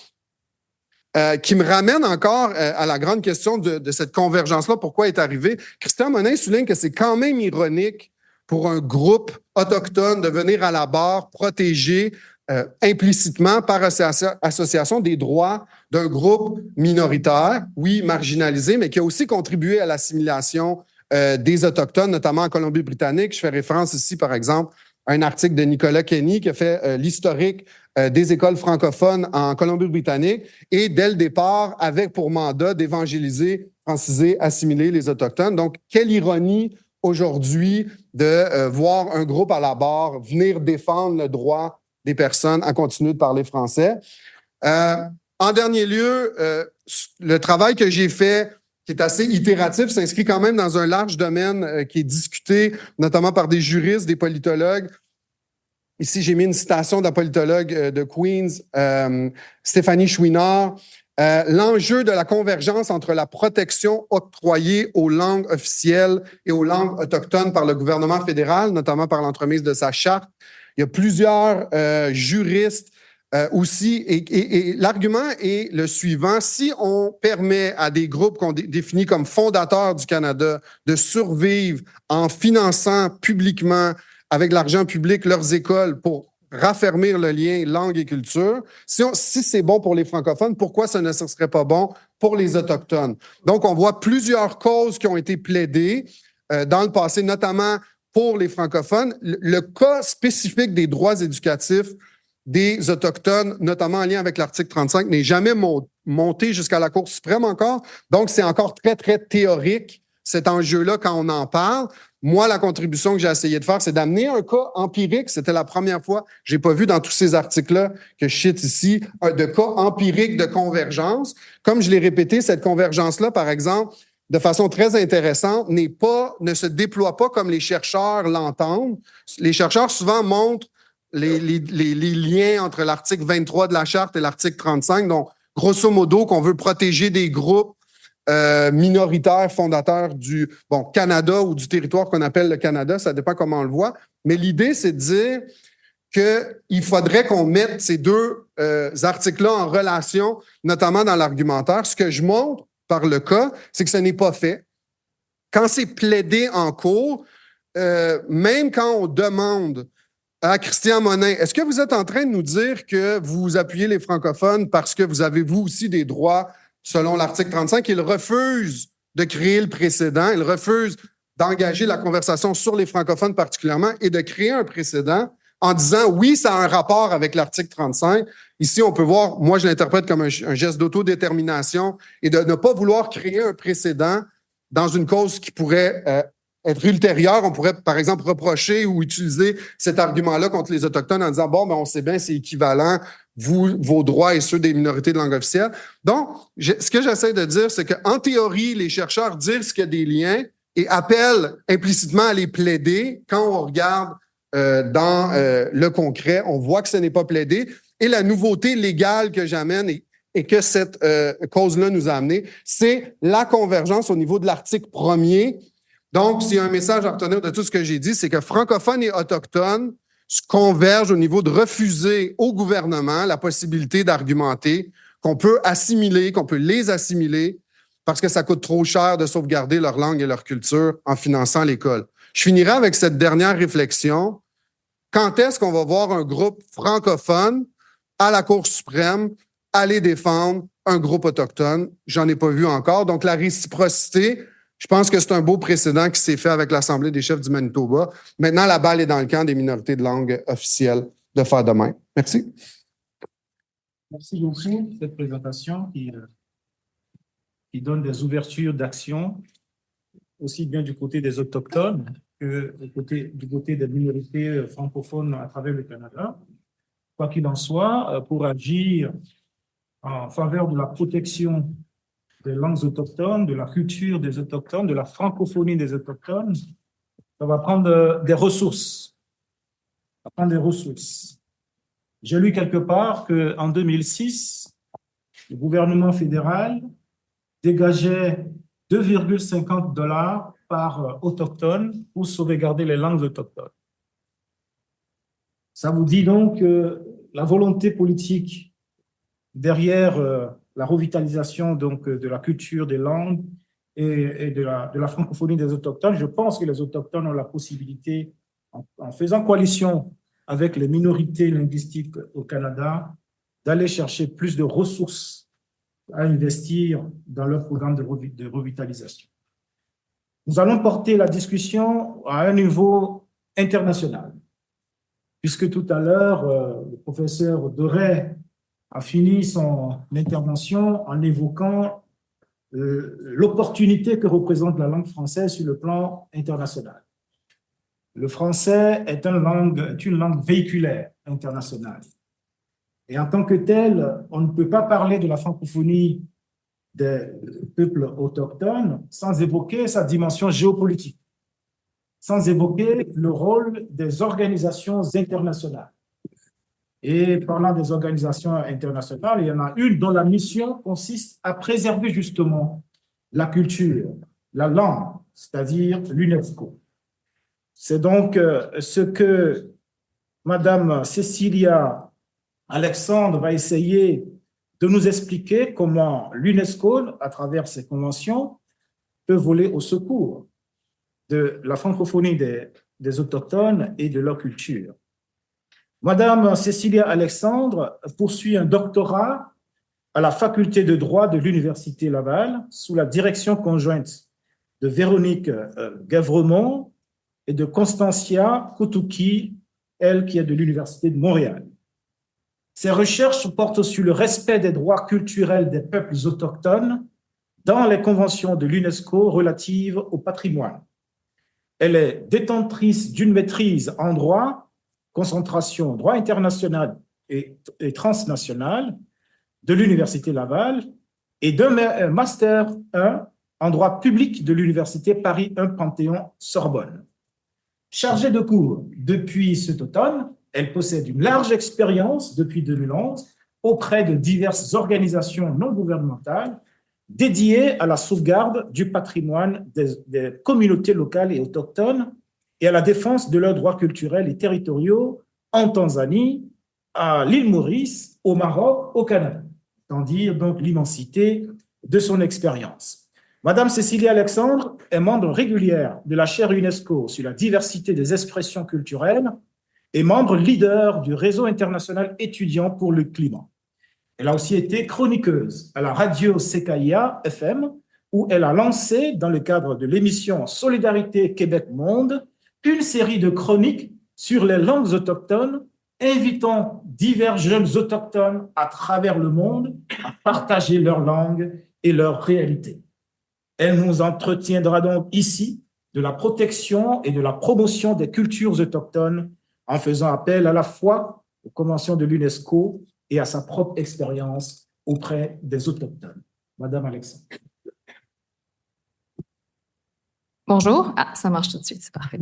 qui me ramène encore à la grande question de cette convergence-là, pourquoi elle est arrivée. Christian Monin souligne que c'est quand même ironique pour un groupe autochtone de venir à la barre protéger implicitement par association des droits d'un groupe minoritaire, oui, marginalisé, mais qui a aussi contribué à l'assimilation des Autochtones, notamment en Colombie-Britannique. Je fais référence ici, par exemple, à un article de Nicolas Kenny qui a fait l'historique des écoles francophones en Colombie-Britannique et, dès le départ, avec pour mandat d'évangéliser, franciser, assimiler les Autochtones. Donc, quelle ironie aujourd'hui de voir un groupe à la barre venir défendre le droit des personnes à continuer de parler français. En dernier lieu, le travail que j'ai fait, qui est assez itératif, s'inscrit quand même dans un large domaine qui est discuté, notamment par des juristes, des politologues. Ici, j'ai mis une citation d'un politologue de Queens, Stéphanie Chouinard. L'enjeu de la convergence entre la protection octroyée aux langues officielles et aux langues autochtones par le gouvernement fédéral, notamment par l'entremise de sa charte. Il y a plusieurs juristes aussi, et l'argument est le suivant. Si on permet à des groupes qu'on définit comme fondateurs du Canada de survivre en finançant publiquement, avec l'argent public, leurs écoles pour raffermir le lien langue et culture, si c'est bon pour les francophones, pourquoi ce ne serait pas bon pour les Autochtones? Donc, on voit plusieurs causes qui ont été plaidées dans le passé, notamment pour les francophones. Le cas spécifique des droits éducatifs des Autochtones, notamment en lien avec l'article 35, n'est jamais monté jusqu'à la Cour suprême encore. Donc, c'est encore très, très théorique, cet enjeu-là, quand on en parle. Moi, la contribution que j'ai essayé de faire, c'est d'amener un cas empirique. C'était la première fois, j'ai pas vu dans tous ces articles-là que je cite ici, de cas empiriques de convergence. Comme je l'ai répété, cette convergence-là, par exemple, de façon très intéressante, ne se déploie pas comme les chercheurs l'entendent. Les chercheurs souvent montrent les liens entre l'article 23 de la Charte et l'article 35, donc grosso modo qu'on veut protéger des groupes minoritaires fondateurs du Canada ou du territoire qu'on appelle le Canada, ça dépend comment on le voit. Mais l'idée, c'est de dire qu'il faudrait qu'on mette ces deux articles-là en relation, notamment dans l'argumentaire. Ce que je montre par le cas, c'est que ce n'est pas fait. Quand c'est plaidé en cours, même quand on demande à Christian Monin, est-ce que vous êtes en train de nous dire que vous appuyez les francophones parce que vous avez, vous aussi, des droits selon l'article 35? Il refuse de créer le précédent, il refuse d'engager la conversation sur les francophones particulièrement et de créer un précédent en disant, oui, ça a un rapport avec l'article 35. Ici, on peut voir, moi, je l'interprète comme un geste d'autodétermination et de ne pas vouloir créer un précédent dans une cause qui pourrait être ultérieure. On pourrait, par exemple, reprocher ou utiliser cet argument-là contre les Autochtones en disant, bon, ben, on sait bien, c'est équivalent, vos droits et ceux des minorités de langue officielle. Donc, ce que j'essaie de dire, c'est qu'en théorie, les chercheurs disent qu'il y a des liens et appellent implicitement à les plaider. Quand on regarde dans le concret, on voit que ce n'est pas plaidé. Et la nouveauté légale que j'amène et que cette cause-là nous a amené, c'est la convergence au niveau de l'article 1er. Donc, s'il y a un message à retenir de tout ce que j'ai dit, c'est que francophones et autochtones se convergent au niveau de refuser au gouvernement la possibilité d'argumenter qu'on peut assimiler, qu'on peut les assimiler parce que ça coûte trop cher de sauvegarder leur langue et leur culture en finançant l'école. Je finirai avec cette dernière réflexion. Quand est-ce qu'on va voir un groupe francophone à la Cour suprême aller défendre un groupe autochtone? J'en ai pas vu encore. Donc, la réciprocité, je pense que c'est un beau précédent qui s'est fait avec l'Assemblée des chefs du Manitoba. Maintenant, la balle est dans le camp des minorités de langue officielle de faire de même. Merci. Merci beaucoup pour cette présentation qui donne des ouvertures d'action, aussi bien du côté des Autochtones que du côté des minorités francophones à travers le Canada. Quoi qu'il en soit, pour agir en faveur de la protection des langues autochtones, de la culture des Autochtones, de la francophonie des Autochtones, ça va prendre des ressources. Ça va prendre des ressources. J'ai lu quelque part qu'en 2006, le gouvernement fédéral dégageait 2,50 $ par autochtone pour sauvegarder les langues autochtones. Ça vous dit donc la volonté politique derrière la revitalisation donc de la culture des langues et de la francophonie des autochtones, je pense que les autochtones ont la possibilité, en faisant coalition avec les minorités linguistiques au Canada, d'aller chercher plus de ressources à investir dans leur programme de revitalisation. Nous allons porter la discussion à un niveau international, puisque tout à l'heure, le professeur Deray a fini son intervention en évoquant l'opportunité que représente la langue française sur le plan international. Le français est une langue véhiculaire internationale. Et en tant que telle, on ne peut pas parler de la francophonie des peuples autochtones sans évoquer sa dimension géopolitique, sans évoquer le rôle des organisations internationales. Et parlant des organisations internationales, il y en a une dont la mission consiste à préserver justement la culture, la langue, c'est-à-dire l'UNESCO. C'est donc ce que Madame Cécilia Alexandre va essayer de nous expliquer, comment l'UNESCO, à travers ses conventions, peut voler au secours de la francophonie des autochtones et de leur culture. Madame Cécilia Alexandre poursuit un doctorat à la faculté de droit de l'Université Laval sous la direction conjointe de Véronique Gavremont et de Constancia Koutouki, elle qui est de l'Université de Montréal. Ses recherches portent sur le respect des droits culturels des peuples autochtones dans les conventions de l'UNESCO relatives au patrimoine. Elle est détentrice d'une maîtrise en droit, concentration droit international et transnational de l'Université Laval et d'un master 1 en droit public de l'Université Paris 1 Panthéon-Sorbonne. Chargée de cours depuis cet automne, elle possède une large expérience depuis 2011 auprès de diverses organisations non gouvernementales dédiées à la sauvegarde du patrimoine des communautés locales et autochtones et à la défense de leurs droits culturels et territoriaux en Tanzanie, à l'île Maurice, au Maroc, au Canada. Tant dire donc l'immensité de son expérience. Madame Cécilia Alexandre est membre régulière de la chaire UNESCO sur la diversité des expressions culturelles et membre leader du réseau international étudiant pour le climat. Elle a aussi été chroniqueuse à la radio CKIA FM, où elle a lancé, dans le cadre de l'émission Solidarité Québec-Monde, une série de chroniques sur les langues autochtones, invitant divers jeunes autochtones à travers le monde à partager leur langue et leur réalité. Elle nous entretiendra donc ici de la protection et de la promotion des cultures autochtones en faisant appel à la fois aux conventions de l'UNESCO et à sa propre expérience auprès des autochtones. Madame Alexandre. Bonjour. Ah, ça marche tout de suite, c'est parfait.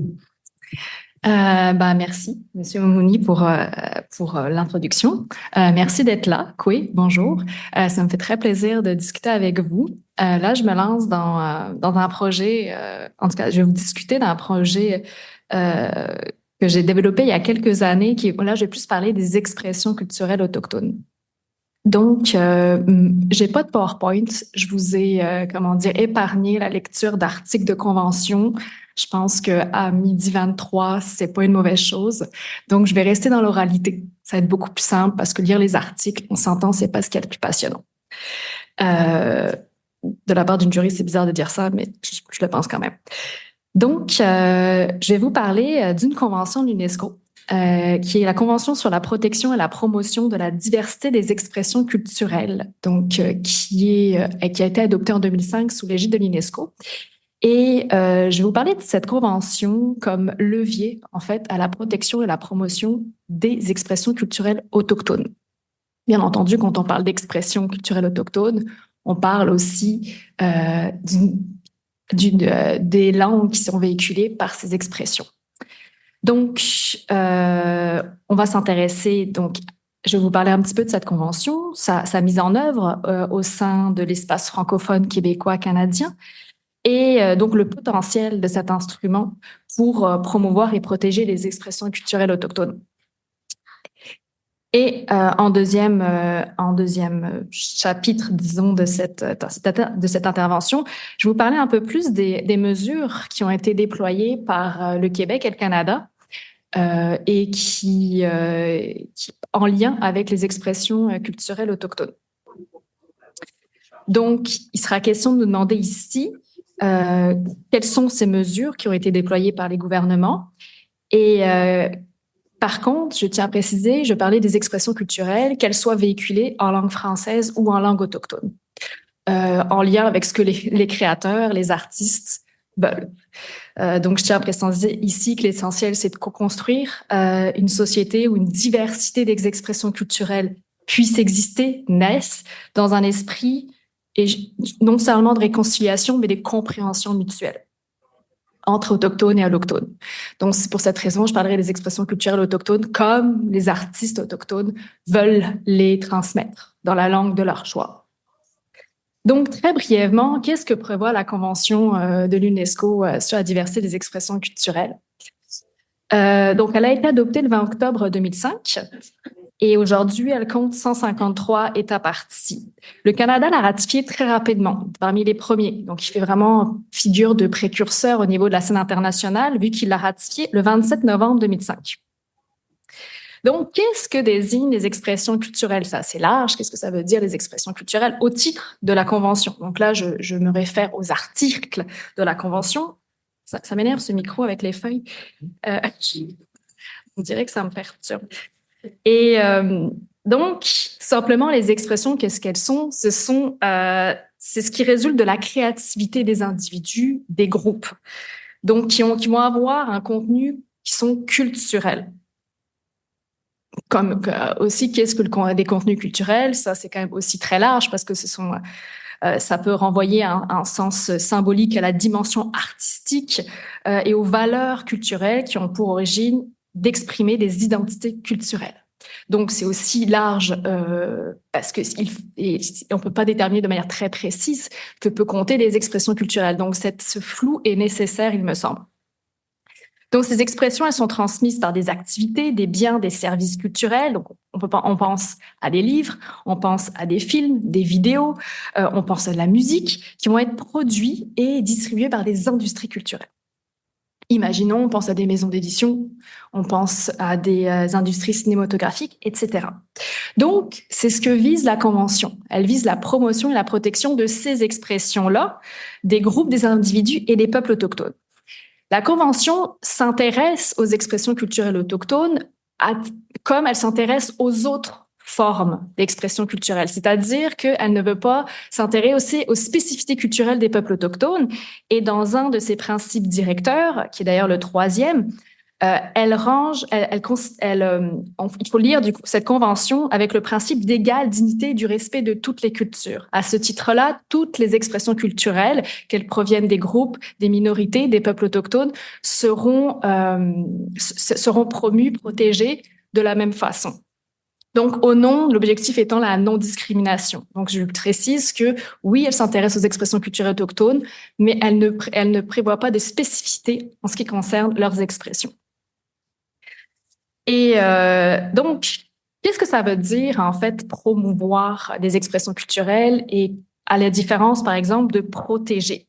Merci, Monsieur Momouni, pour l'introduction. Merci d'être là. Koué, bonjour. Ça me fait très plaisir de discuter avec vous. Là, je me lance dans un projet, en tout cas, je vais vous discuter d'un projet que j'ai développé il y a quelques années, là, je vais plus parler des expressions culturelles autochtones. Donc, j'ai pas de PowerPoint. Je vous ai, épargné la lecture d'articles de convention. Je pense qu'à 12h23, c'est pas une mauvaise chose. Donc, je vais rester dans l'oralité. Ça va être beaucoup plus simple parce que lire les articles, on s'entend, c'est pas ce qu'il y a de plus passionnant. De la part d'une juriste, c'est bizarre de dire ça, mais je le pense quand même. Donc, je vais vous parler d'une convention de l'UNESCO, qui est la Convention sur la protection et la promotion de la diversité des expressions culturelles, donc qui a été adoptée en 2005 sous l'égide de l'UNESCO. Et je vais vous parler de cette convention comme levier, en fait, à la protection et la promotion des expressions culturelles autochtones. Bien entendu, quand on parle d'expressions culturelles autochtones, on parle aussi des langues qui sont véhiculées par ces expressions. Donc, on va s'intéresser, donc, je vais vous parler un petit peu de cette convention, sa mise en œuvre au sein de l'espace francophone québécois-canadien et donc le potentiel de cet instrument pour promouvoir et protéger les expressions culturelles autochtones. Et en deuxième chapitre, disons, de cette intervention, je vais vous parler un peu plus des mesures qui ont été déployées par le Québec et le Canada et qui en lien avec les expressions culturelles autochtones. Donc, il sera question de nous demander ici quelles sont ces mesures qui ont été déployées par les gouvernements et par contre, je tiens à préciser, je parlais des expressions culturelles, qu'elles soient véhiculées en langue française ou en langue autochtone, en lien avec ce que les créateurs, les artistes veulent. Donc, je tiens à préciser ici que l'essentiel, c'est de co-construire une société où une diversité des expressions culturelles puisse exister, naissent dans un esprit et non seulement de réconciliation, mais de compréhension mutuelle entre autochtones et allochtones. Donc, c'est pour cette raison, je parlerai des expressions culturelles autochtones comme les artistes autochtones veulent les transmettre dans la langue de leur choix. Donc, très brièvement, qu'est-ce que prévoit la Convention de l'UNESCO sur la diversité des expressions culturelles? Donc, elle a été adoptée le 20 octobre 2005 et aujourd'hui, elle compte 153 États parties. Le Canada l'a ratifiée très rapidement, parmi les premiers. Donc, il fait vraiment figure de précurseur au niveau de la scène internationale, vu qu'il l'a ratifiée le 27 novembre 2005. Donc, qu'est-ce que désignent les expressions culturelles? C'est assez large. Qu'est-ce que ça veut dire, les expressions culturelles, au titre de la Convention? Donc là, je me réfère aux articles de la Convention. Ça m'énerve, ce micro avec les feuilles. On dirait que ça me perturbe. Et donc, simplement, les expressions, qu'est-ce qu'elles sont? C'est ce qui résulte de la créativité des individus, des groupes, donc qui vont avoir un contenu qui sont culturels. Comme aussi, qu'est-ce que des contenus culturels? Ça, c'est quand même aussi très large parce que ça peut renvoyer un sens symbolique à la dimension artistique et aux valeurs culturelles qui ont pour origine d'exprimer des identités culturelles. Donc, c'est aussi large parce que on peut pas déterminer de manière très précise que peut compter les expressions culturelles. Donc, ce flou est nécessaire, il me semble. Donc, ces expressions, elles sont transmises par des activités, des biens, des services culturels. Donc, on pense à des livres, on pense à des films, des vidéos, on pense à de la musique qui vont être produits et distribués par des industries culturelles. Imaginons, on pense à des maisons d'édition, on pense à des industries cinématographiques, etc. Donc, c'est ce que vise la Convention. Elle vise la promotion et la protection de ces expressions-là, des groupes, des individus et des peuples autochtones. La Convention s'intéresse aux expressions culturelles autochtones comme elle s'intéresse aux autres formes d'expression culturelle, c'est-à-dire qu'elle ne veut pas s'intéresser aux spécificités culturelles des peuples autochtones. Et dans un de ses principes directeurs, qui est d'ailleurs le 3e, il faut lire cette convention avec le principe d'égale dignité du respect de toutes les cultures. À ce titre-là, toutes les expressions culturelles, qu'elles proviennent des groupes, des minorités, des peuples autochtones, seront promues, protégées de la même façon. Donc, l'objectif étant la non-discrimination. Donc, je précise que oui, elle s'intéresse aux expressions culturelles autochtones, mais elle ne prévoit pas de spécificité en ce qui concerne leurs expressions. Et donc, qu'est-ce que ça veut dire, en fait, promouvoir des expressions culturelles et à la différence, par exemple, de protéger?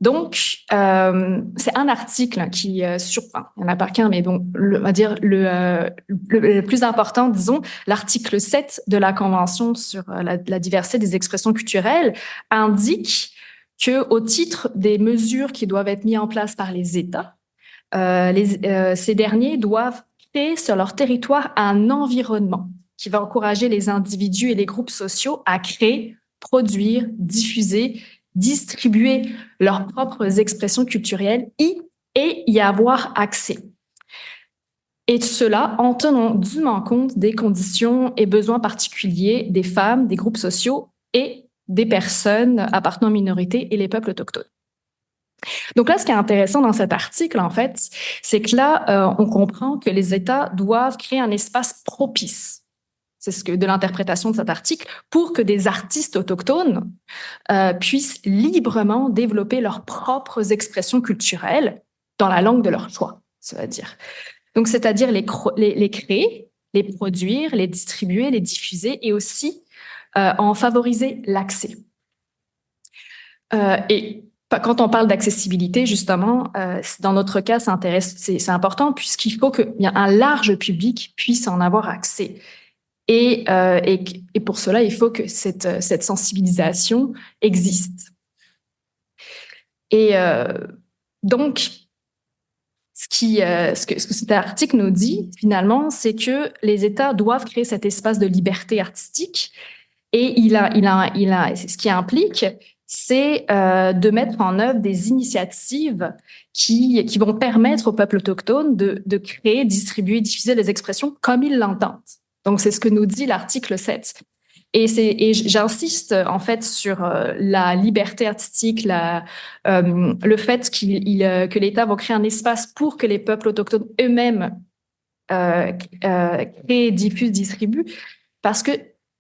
Donc, c'est un article qui surprend. Il n'y en a pas qu'un, mais bon, on va dire le plus important, disons, l'article 7 de la Convention sur la diversité des expressions culturelles indique que, au titre des mesures qui doivent être mises en place par les États, ces derniers doivent créer sur leur territoire un environnement qui va encourager les individus et les groupes sociaux à créer, produire, diffuser, distribuer leurs propres expressions culturelles et y avoir accès. Et cela en tenant dûment compte des conditions et besoins particuliers des femmes, des groupes sociaux et des personnes appartenant aux minorités et les peuples autochtones. Donc là, ce qui est intéressant dans cet article, en fait, c'est que là, on comprend que les États doivent créer un espace propice. C'est de l'interprétation de cet article, pour que des artistes autochtones puissent librement développer leurs propres expressions culturelles dans la langue de leur choix, c'est-à-dire. Donc, c'est-à-dire les créer les produire, les distribuer, les diffuser et aussi en favoriser l'accès. Et quand on parle d'accessibilité, justement, dans notre cas, c'est important puisqu'il faut qu'un large public puisse en avoir accès. Et pour cela, il faut que cette sensibilisation existe. Et donc, ce que cet article nous dit, finalement, c'est que les États doivent créer cet espace de liberté artistique. Et ce qui implique, c'est de mettre en œuvre des initiatives qui vont permettre aux peuples autochtones de créer, distribuer, diffuser les expressions comme ils l'entendent. Donc, c'est ce que nous dit l'article 7. Et j'insiste en fait sur la liberté artistique, le fait que l'État va créer un espace pour que les peuples autochtones eux-mêmes créent, diffusent, distribuent, parce que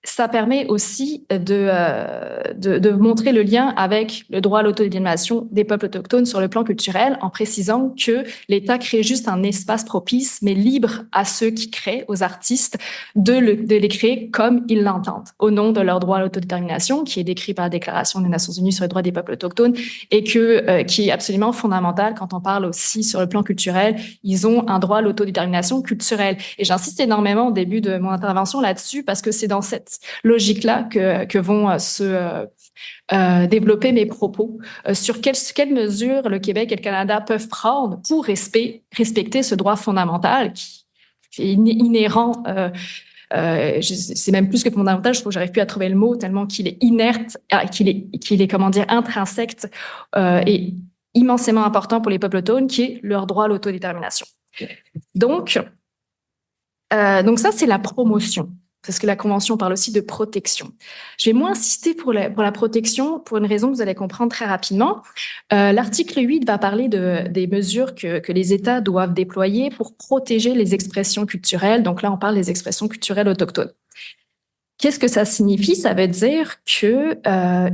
ça permet aussi de montrer le lien avec le droit à l'autodétermination des peuples autochtones sur le plan culturel, en précisant que l'État crée juste un espace propice, mais libre à ceux qui créent, aux artistes, de les créer comme ils l'entendent, au nom de leur droit à l'autodétermination, qui est décrit par la Déclaration des Nations Unies sur les droits des peuples autochtones, et qui est absolument fondamental quand on parle aussi sur le plan culturel. Ils ont un droit à l'autodétermination culturelle. Et j'insiste énormément au début de mon intervention là-dessus, parce que c'est dans cette logique-là que vont se développer mes propos sur quelles mesures le Québec et le Canada peuvent prendre pour respecter ce droit fondamental qui est inhérent. C'est même plus que fondamental, je trouve que j'arrive plus à trouver le mot tellement qu'il est inerte, qu'il est comment dire intrinsèque et immensément important pour les peuples autochtones, qui est leur droit à l'autodétermination. Donc ça c'est la promotion. Parce que la Convention parle aussi de protection. Je vais moins insister pour la protection pour une raison que vous allez comprendre très rapidement. L'article 8 va parler des mesures que les États doivent déployer pour protéger les expressions culturelles. Donc là, on parle des expressions culturelles autochtones. Qu'est-ce que ça signifie? Ça veut dire que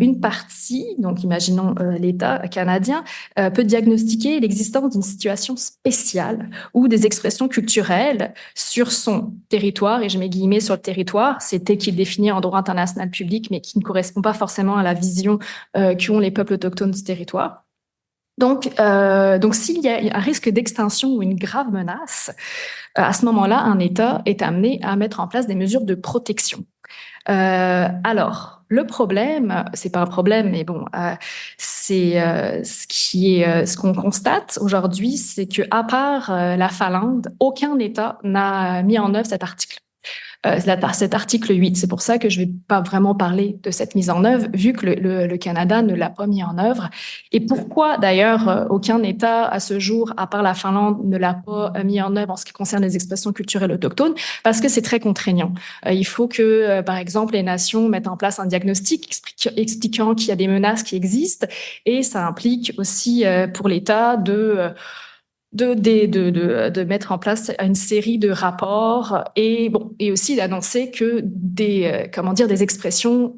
une partie, donc imaginons l'État canadien, peut diagnostiquer l'existence d'une situation spéciale où des expressions culturelles sur son territoire, et je mets guillemets sur le territoire, c'est tel qu'il est défini en droit international public, mais qui ne correspond pas forcément à la vision qu'ont les peuples autochtones du territoire. Donc s'il y a un risque d'extinction ou une grave menace, à ce moment-là, un État est amené à mettre en place des mesures de protection. Alors, le problème, c'est pas un problème, mais bon, c'est ce qu'on constate aujourd'hui, c'est que à part la Finlande, aucun État n'a mis en œuvre cet article. Cet article 8. C'est pour ça que je ne vais pas vraiment parler de cette mise en œuvre, vu que le Canada ne l'a pas mis en œuvre. Et pourquoi, d'ailleurs, aucun État, à ce jour, à part la Finlande, ne l'a pas mis en œuvre en ce qui concerne les expressions culturelles autochtones? Parce que c'est très contraignant. Il faut que, par exemple, les nations mettent en place un diagnostic expliquant qu'il y a des menaces qui existent, et ça implique aussi pour l'État de mettre en place une série de rapports et aussi d'annoncer que des expressions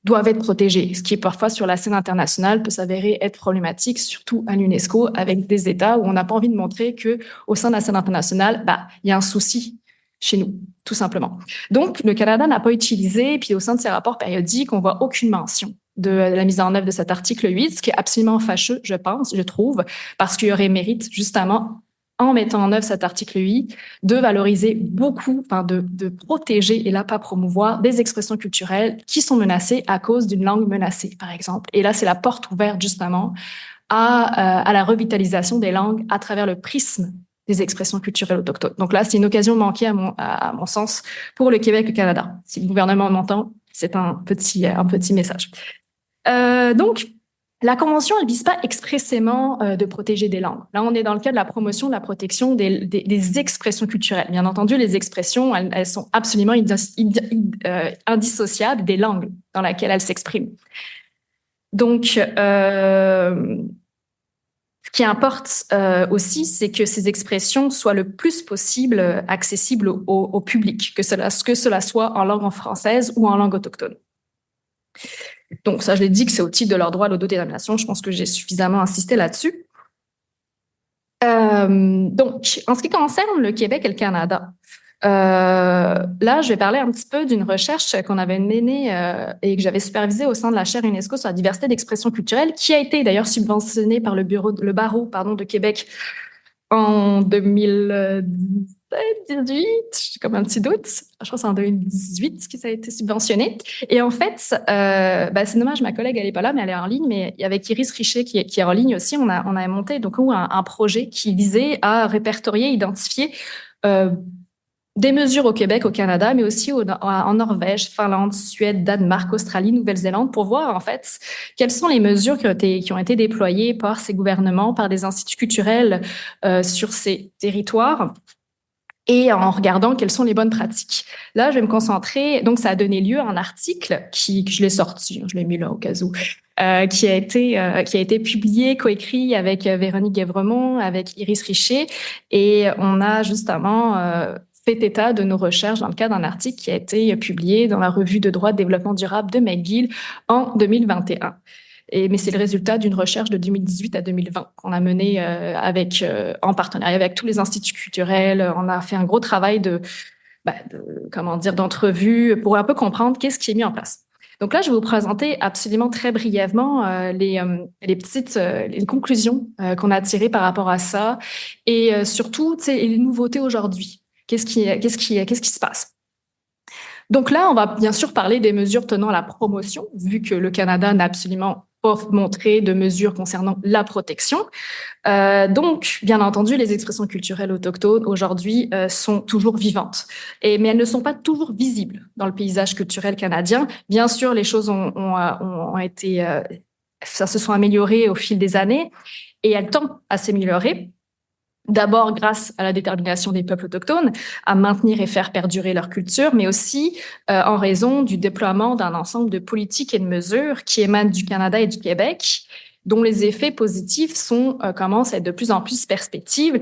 doivent être protégées, ce qui est parfois sur la scène internationale peut s'avérer être problématique, surtout à l'UNESCO, avec des États où on n'a pas envie de montrer que au sein de la scène internationale, il y a un souci chez nous, tout simplement. Donc, le Canada n'a pas utilisé, puis au sein de ses rapports périodiques, on voit aucune mention de la mise en œuvre de cet article 8, ce qui est absolument fâcheux, je trouve, parce qu'il y aurait mérite, justement, en mettant en œuvre cet article 8, de valoriser beaucoup, de protéger et là pas promouvoir des expressions culturelles qui sont menacées à cause d'une langue menacée, par exemple. Et là, c'est la porte ouverte, justement, à la revitalisation des langues à travers le prisme des expressions culturelles autochtones. Donc là, c'est une occasion manquée, à mon sens, pour le Québec et le Canada. Si le gouvernement m'entend, c'est un petit message. Donc, la Convention, elle vise pas expressément de protéger des langues. Là, on est dans le cas de la promotion, de la protection des expressions culturelles. Bien entendu, les expressions, elles sont absolument indissociables des langues dans lesquelles elles s'expriment. Donc, ce qui importe aussi, c'est que ces expressions soient le plus possible accessibles au public, que cela soit en langue française ou en langue autochtone. Donc, ça, je l'ai dit que c'est au titre de leur droit à l'autodétermination. Je pense que j'ai suffisamment insisté là-dessus. Donc, en ce qui concerne le Québec et le Canada, Là, je vais parler un petit peu d'une recherche qu'on avait menée et que j'avais supervisée au sein de la chaire UNESCO sur la diversité d'expression culturelle, qui a été d'ailleurs subventionnée par le barreau de Québec en 2018, j'ai comme un petit doute. Je crois que c'est en 2018 que ça a été subventionné. Et en fait, c'est dommage, ma collègue, elle n'est pas là, mais elle est en ligne. Mais avec Iris Richer, qui est en ligne aussi, on a monté donc un projet qui visait à répertorier, identifier des mesures au Québec, au Canada, mais aussi en Norvège, Finlande, Suède, Danemark, Australie, Nouvelle-Zélande, pour voir en fait quelles sont les mesures qui ont été déployées par ces gouvernements, par des instituts culturels sur ces territoires, et en regardant quelles sont les bonnes pratiques. Là, je vais me concentrer. Donc, ça a donné lieu à un article que je l'ai sorti, je l'ai mis là au cas où, qui a été publié, coécrit avec Véronique Guévremont, avec Iris Richer, et on a justement fait état de nos recherches dans le cadre d'un article qui a été publié dans la revue de droit de développement durable de McGill en 2021. Mais c'est le résultat d'une recherche de 2018 à 2020 qu'on a menée en partenariat avec tous les instituts culturels. On a fait un gros travail d'entrevue pour un peu comprendre qu'est-ce qui est mis en place. Donc là, je vais vous présenter absolument très brièvement les conclusions qu'on a tirées par rapport à ça et surtout les nouveautés aujourd'hui. Qu'est-ce qui se passe? Donc là, on va bien sûr parler des mesures tenant à la promotion, vu que le Canada n'a absolument pas montré de mesures concernant la protection. Donc, bien entendu, les expressions culturelles autochtones aujourd'hui sont toujours vivantes, mais elles ne sont pas toujours visibles dans le paysage culturel canadien. Bien sûr, les choses ça se sont améliorées au fil des années et elles tendent à s'améliorer. D'abord grâce à la détermination des peuples autochtones à maintenir et faire perdurer leur culture, mais aussi en raison du déploiement d'un ensemble de politiques et de mesures qui émanent du Canada et du Québec, dont les effets positifs commencent à être de plus en plus perspectives.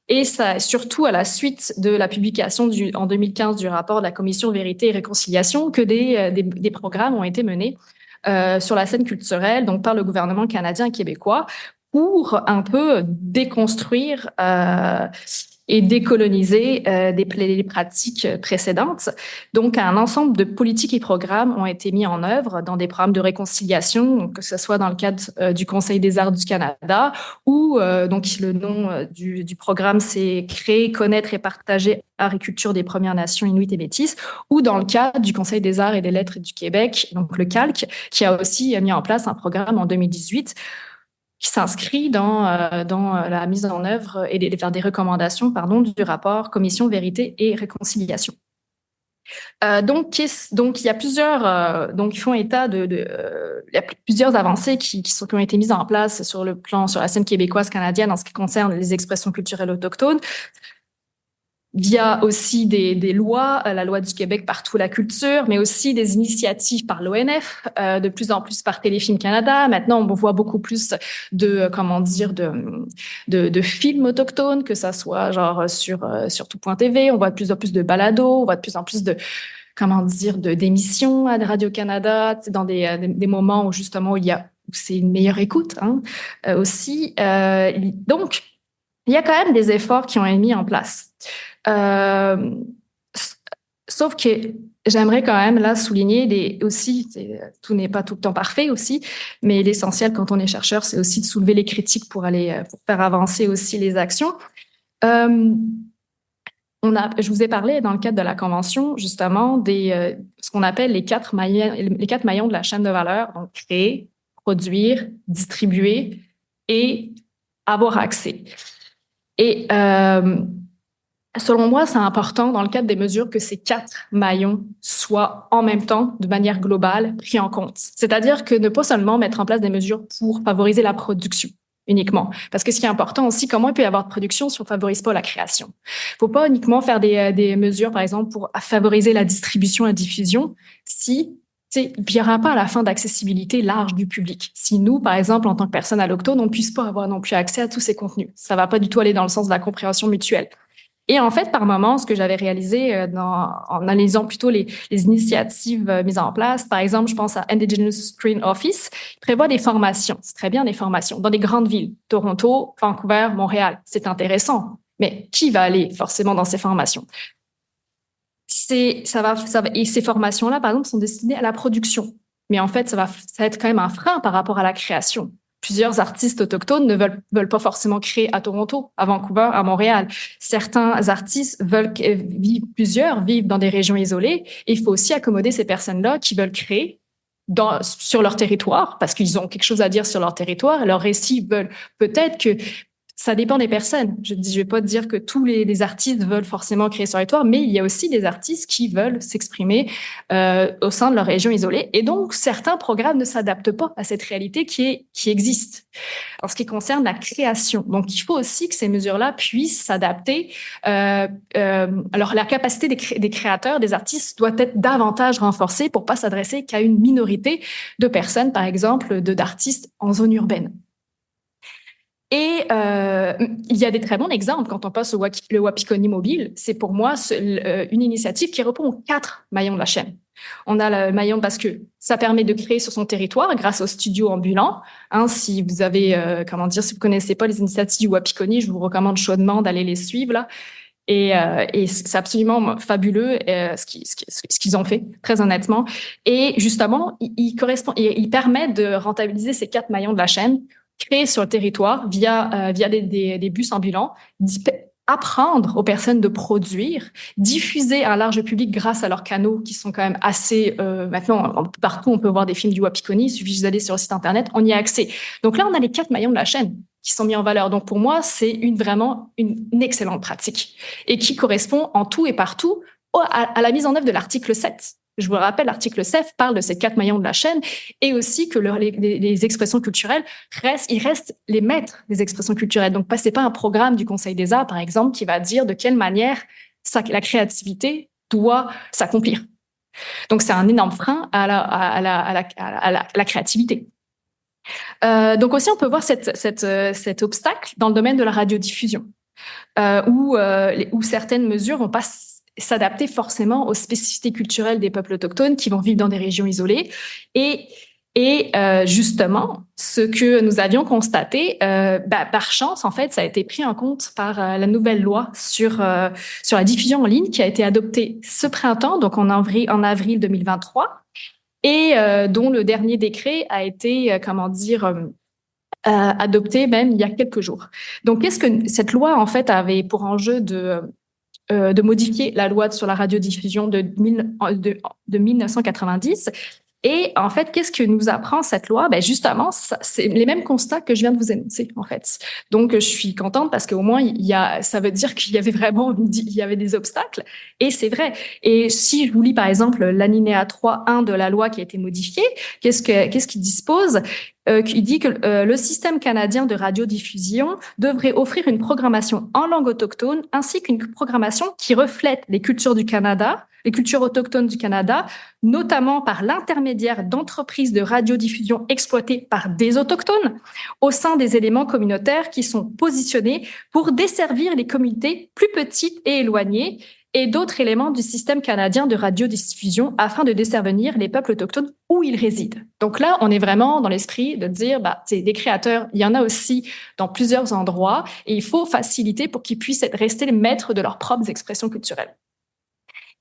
Et ça, surtout à la suite de la publication en 2015 du rapport de la Commission Vérité et Réconciliation, que des programmes ont été menés sur la scène culturelle, donc par le gouvernement canadien et québécois, pour un peu déconstruire et décoloniser les pratiques précédentes. Donc, un ensemble de politiques et programmes ont été mis en œuvre dans des programmes de réconciliation, que ce soit dans le cadre du Conseil des arts du Canada, ou donc le nom du programme, c'est Créer, connaître et partager art et culture des Premières Nations inuites et métisses, ou dans le cadre du Conseil des arts et des lettres du Québec, donc le CALQ, qui a aussi mis en place un programme en 2018 qui s'inscrit dans la mise en œuvre et des recommandations du rapport Commission Vérité et Réconciliation. Donc il y a plusieurs ils font état il y a plusieurs avancées qui ont été mises en place sur la scène québécoise canadienne en ce qui concerne les expressions culturelles autochtones, via aussi des lois, la loi du Québec Partout la culture, mais aussi des initiatives par l'ONF, de plus en plus par Téléfilm Canada. Maintenant, on voit beaucoup plus de films autochtones, que ça soit genre sur Tout.tv, on voit de plus en plus de balados, on voit de plus en plus d'émissions à Radio-Canada, dans des moments où justement où c'est une meilleure écoute aussi. Donc, il y a quand même des efforts qui ont été mis en place. Sauf que j'aimerais quand même là souligner tout n'est pas tout le temps parfait aussi, mais l'essentiel quand on est chercheur, c'est aussi de soulever les critiques pour faire avancer aussi les actions. Je vous ai parlé dans le cadre de la convention justement ce qu'on appelle les quatre maillons de la chaîne de valeur, donc créer, produire, distribuer et avoir accès. Et selon moi, c'est important dans le cadre des mesures que ces quatre maillons soient en même temps, de manière globale, pris en compte. C'est-à-dire que ne pas seulement mettre en place des mesures pour favoriser la production uniquement. Parce que ce qui est important aussi, comment il peut y avoir de production si on ne favorise pas la création? Il ne faut pas uniquement faire des mesures, par exemple, pour favoriser la distribution et la diffusion si il n'y aura pas à la fin d'accessibilité large du public. Si nous, par exemple, en tant que personnes allochtones, on ne puisse pas avoir non plus accès à tous ces contenus. Ça ne va pas du tout aller dans le sens de la compréhension mutuelle. Et en fait, par moment, ce que j'avais réalisé en analysant plutôt les initiatives mises en place, par exemple, je pense à Indigenous Screen Office, qui prévoit des formations. C'est très bien des formations dans des grandes villes, Toronto, Vancouver, Montréal. C'est intéressant. Mais qui va aller forcément dans ces formations? et ces formations-là, par exemple, sont destinées à la production. Mais en fait, ça va être quand même un frein par rapport à la création. Plusieurs artistes autochtones ne veulent pas forcément créer à Toronto, à Vancouver, à Montréal. Certains artistes vivent dans des régions isolées. Et il faut aussi accommoder ces personnes-là qui veulent créer sur leur territoire, parce qu'ils ont quelque chose à dire sur leur territoire. Et leurs récits veulent peut-être que ça dépend des personnes. Je ne vais pas dire que tous les artistes veulent forcément créer sur le territoire, mais il y a aussi des artistes qui veulent s'exprimer au sein de leur région isolée. Et donc, certains programmes ne s'adaptent pas à cette réalité qui existe. En ce qui concerne la création, donc il faut aussi que ces mesures-là puissent s'adapter. Alors, la capacité des créateurs, des artistes, doit être davantage renforcée pour pas s'adresser qu'à une minorité de personnes, par exemple, d'artistes en zone urbaine. Et il y a des très bons exemples. Quand on passe le Wapikoni Mobile, c'est pour moi une initiative qui répond aux 4 maillons de la chaîne. On a le maillon parce que ça permet de créer sur son territoire grâce aux studios ambulants. Si vous avez, si vous connaissez pas les initiatives du Wapikoni, je vous recommande chaudement d'aller les suivre là. Et c'est absolument fabuleux ce qu'ils ont fait, très honnêtement. Et justement, ils permettent de rentabiliser ces 4 maillons de la chaîne, créer sur le territoire via des bus ambulants, apprendre aux personnes de produire, diffuser à un large public grâce à leurs canaux qui sont quand même assez... maintenant, partout, on peut voir des films du Wapikoni, il suffit juste d'aller sur le site Internet, on y a accès. Donc là, on a les 4 maillons de la chaîne qui sont mis en valeur. Donc pour moi, c'est vraiment une excellente pratique et qui correspond en tout et partout à la mise en œuvre de l'article 7. Je vous le rappelle, l'article 7 parle de ces 4 maillons de la chaîne et aussi que les expressions culturelles restent les maîtres des expressions culturelles. Donc, c'est pas un programme du Conseil des arts, par exemple, qui va dire de quelle manière la créativité doit s'accomplir. Donc, c'est un énorme frein à la créativité. Donc aussi, on peut voir cet obstacle dans le domaine de la radiodiffusion, où certaines mesures vont pas s'adapter forcément aux spécificités culturelles des peuples autochtones qui vont vivre dans des régions isolées. Et justement, ce que nous avions constaté, par chance, en fait, ça a été pris en compte par la nouvelle loi sur la diffusion en ligne qui a été adoptée ce printemps, donc en avril 2023, et dont le dernier décret a été, adopté même il y a quelques jours. Donc, qu'est-ce que cette loi, en fait, avait pour enjeu de modifier la loi sur la radiodiffusion de 1990. Et en fait, qu'est-ce que nous apprend cette loi? Justement, c'est les mêmes constats que je viens de vous énoncer, en fait. Donc, je suis contente parce qu'au moins, ça veut dire qu'il y avait vraiment, il y avait des obstacles. Et c'est vrai. Et si je vous lis, par exemple, l'alinéa 3.1 de la loi qui a été modifiée, qu'est-ce qu'il dispose? Qui dit que le système canadien de radiodiffusion devrait offrir une programmation en langue autochtone ainsi qu'une programmation qui reflète les cultures du Canada, les cultures autochtones du Canada, notamment par l'intermédiaire d'entreprises de radiodiffusion exploitées par des autochtones au sein des éléments communautaires qui sont positionnés pour desservir les communautés plus petites et éloignées et d'autres éléments du système canadien de radiodiffusion afin de desservir les peuples autochtones où ils résident. Donc là, on est vraiment dans l'esprit de dire, c'est des créateurs, il y en a aussi dans plusieurs endroits et il faut faciliter pour qu'ils puissent rester les maîtres de leurs propres expressions culturelles.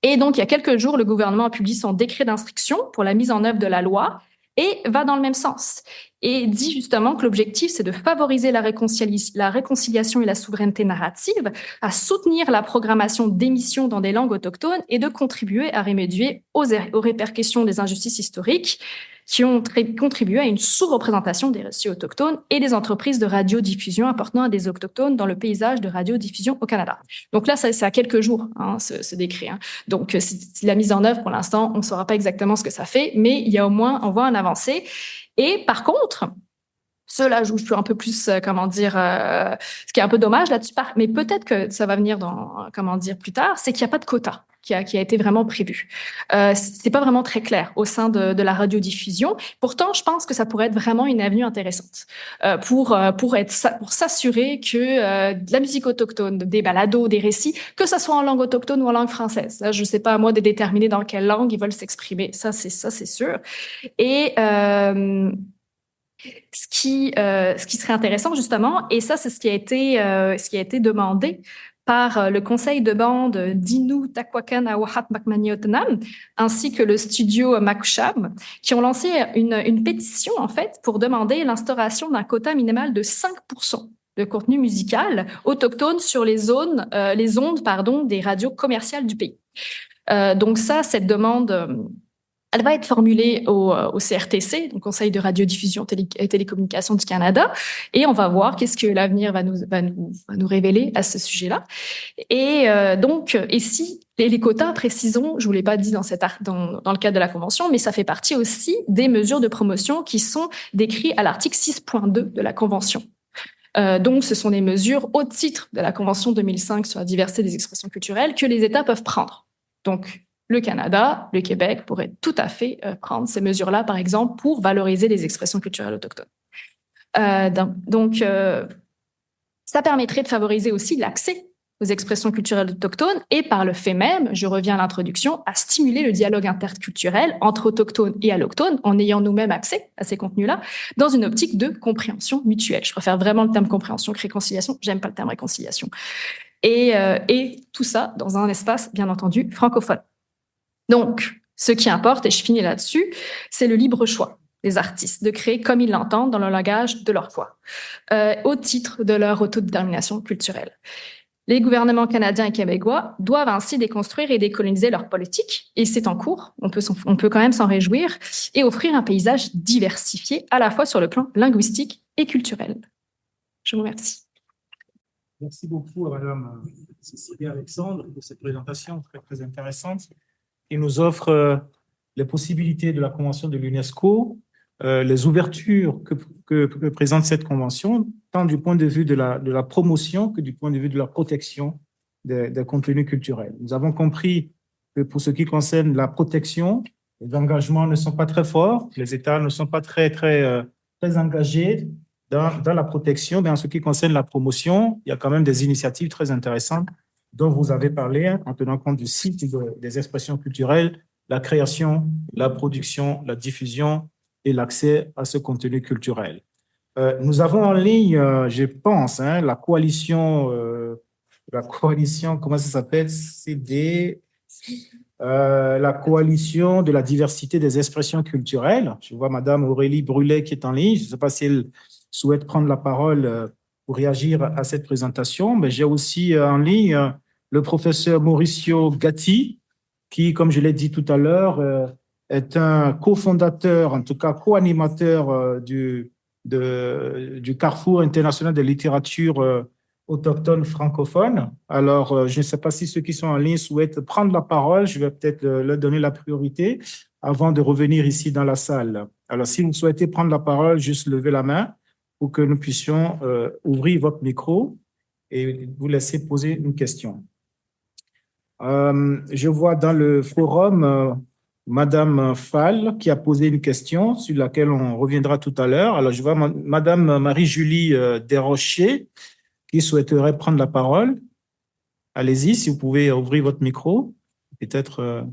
Et donc, il y a quelques jours, le gouvernement a publié son décret d'instruction pour la mise en œuvre de la loi et va dans le même sens et dit justement que l'objectif, c'est de favoriser la réconciliation et la souveraineté narrative, à soutenir la programmation d'émissions dans des langues autochtones et de contribuer à remédier aux répercussions des injustices historiques qui ont contribué à une sous-représentation des récits autochtones et des entreprises de radiodiffusion appartenant à des autochtones dans le paysage de radiodiffusion au Canada. Donc là, c'est à quelques jours, ce décret. Donc, c'est la mise en œuvre, pour l'instant, on ne saura pas exactement ce que ça fait, mais il y a au moins, on voit un avancé. Et par contre, cela, je suis un peu plus, ce qui est un peu dommage là-dessus, mais peut-être que ça va venir plus tard, c'est qu'il n'y a pas de quota qui a été vraiment prévu. C'est pas vraiment très clair au sein de la radiodiffusion. Pourtant, je pense que ça pourrait être vraiment une avenue intéressante pour s'assurer que de la musique autochtone, des balados, des récits, que ça soit en langue autochtone ou en langue française. Là, je sais pas à moi de déterminer dans quelle langue ils veulent s'exprimer. Ça, c'est sûr. Et ce qui serait intéressant justement, et ça c'est ce qui a été demandé par le conseil de bande d'Inu Takwakan Awahat Makmaniotnam, ainsi que le studio Makushab, qui ont lancé une pétition, en fait, pour demander l'instauration d'un quota minimal de 5% de contenu musical autochtone sur les ondes des radios commerciales du pays. Donc ça, cette demande, elle va être formulée au CRTC, donc Conseil de radiodiffusion et télécommunications du Canada, et on va voir qu'est-ce que l'avenir va nous révéler à ce sujet-là. Et si les quotas, précisons, je vous l'ai pas dit dans le cadre de la Convention, mais ça fait partie aussi des mesures de promotion qui sont décrites à l'article 6.2 de la Convention. Donc, ce sont des mesures au titre de la Convention 2005 sur la diversité des expressions culturelles que les États peuvent prendre. Donc, le Canada, le Québec pourraient tout à fait prendre ces mesures-là, par exemple, pour valoriser les expressions culturelles autochtones. Ça permettrait de favoriser aussi l'accès aux expressions culturelles autochtones et par le fait même, je reviens à l'introduction, à stimuler le dialogue interculturel entre autochtones et allochtones en ayant nous-mêmes accès à ces contenus-là dans une optique de compréhension mutuelle. Je préfère vraiment le terme compréhension que réconciliation. J'aime pas le terme réconciliation. Et tout ça dans un espace, bien entendu, francophone. Donc, ce qui importe, et je finis là-dessus, c'est le libre choix des artistes de créer comme ils l'entendent dans le langage de leur foi, au titre de leur autodétermination culturelle. Les gouvernements canadiens et québécois doivent ainsi déconstruire et décoloniser leur politique, et c'est en cours, on peut quand même s'en réjouir, et offrir un paysage diversifié à la fois sur le plan linguistique et culturel. Je vous remercie. Merci beaucoup à Madame Cécilia Alexandre pour cette présentation très, très intéressante qui nous offre les possibilités de la Convention de l'UNESCO, les ouvertures que présente cette Convention, tant du point de vue de la promotion que du point de vue de la protection des contenus culturels. Nous avons compris que pour ce qui concerne la protection, les engagements ne sont pas très forts, les États ne sont pas très engagés dans la protection, mais en ce qui concerne la promotion, il y a quand même des initiatives très intéressantes dont vous avez parlé, en tenant compte du cycle des expressions culturelles, la création, la production, la diffusion et l'accès à ce contenu culturel. Nous avons en ligne, je pense, la coalition, comment ça s'appelle? La coalition de la diversité des expressions culturelles. Je vois Madame Aurélie Brulet qui est en ligne. Je ne sais pas si elle souhaite prendre la parole pour réagir à cette présentation, mais j'ai aussi en ligne le professeur Mauricio Gatti, qui, comme je l'ai dit tout à l'heure, est un cofondateur, en tout cas co-animateur du Carrefour international de littérature autochtone francophone. Alors, je ne sais pas si ceux qui sont en ligne souhaitent prendre la parole. Je vais peut-être leur donner la priorité avant de revenir ici dans la salle. Alors, si vous souhaitez prendre la parole, juste levez la main pour que nous puissions ouvrir votre micro et vous laisser poser une question. Je vois dans le forum Madame Fall qui a posé une question sur laquelle on reviendra tout à l'heure. Alors, je vois Madame Marie-Julie Desrochers qui souhaiterait prendre la parole. Allez-y, si vous pouvez ouvrir votre micro. Peut-être.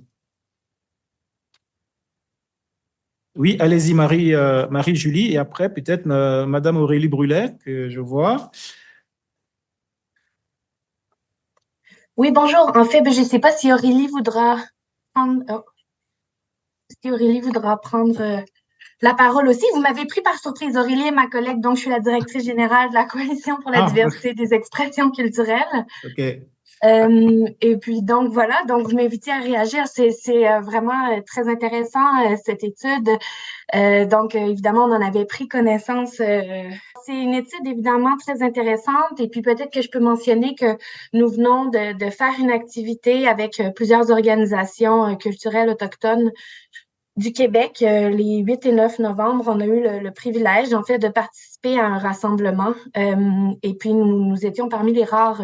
Oui, allez-y, Marie-Julie, et après, peut-être Madame Aurélie Brulet, que je vois. Oui, bonjour. En fait, je ne sais pas si Aurélie voudra prendre, la parole aussi. Vous m'avez pris par surprise, Aurélie est ma collègue, donc je suis la directrice générale de la Coalition pour la diversité des expressions culturelles. OK. Et puis, donc, voilà, donc vous m'invitez à réagir. C'est vraiment très intéressant, cette étude. Donc, évidemment, on en avait pris connaissance. C'est une étude, évidemment, très intéressante. Et puis, peut-être que je peux mentionner que nous venons de faire une activité avec plusieurs organisations culturelles autochtones du Québec. Les 8 et 9 novembre, on a eu le privilège, en fait, de participer à un rassemblement. Et puis, nous étions parmi les rares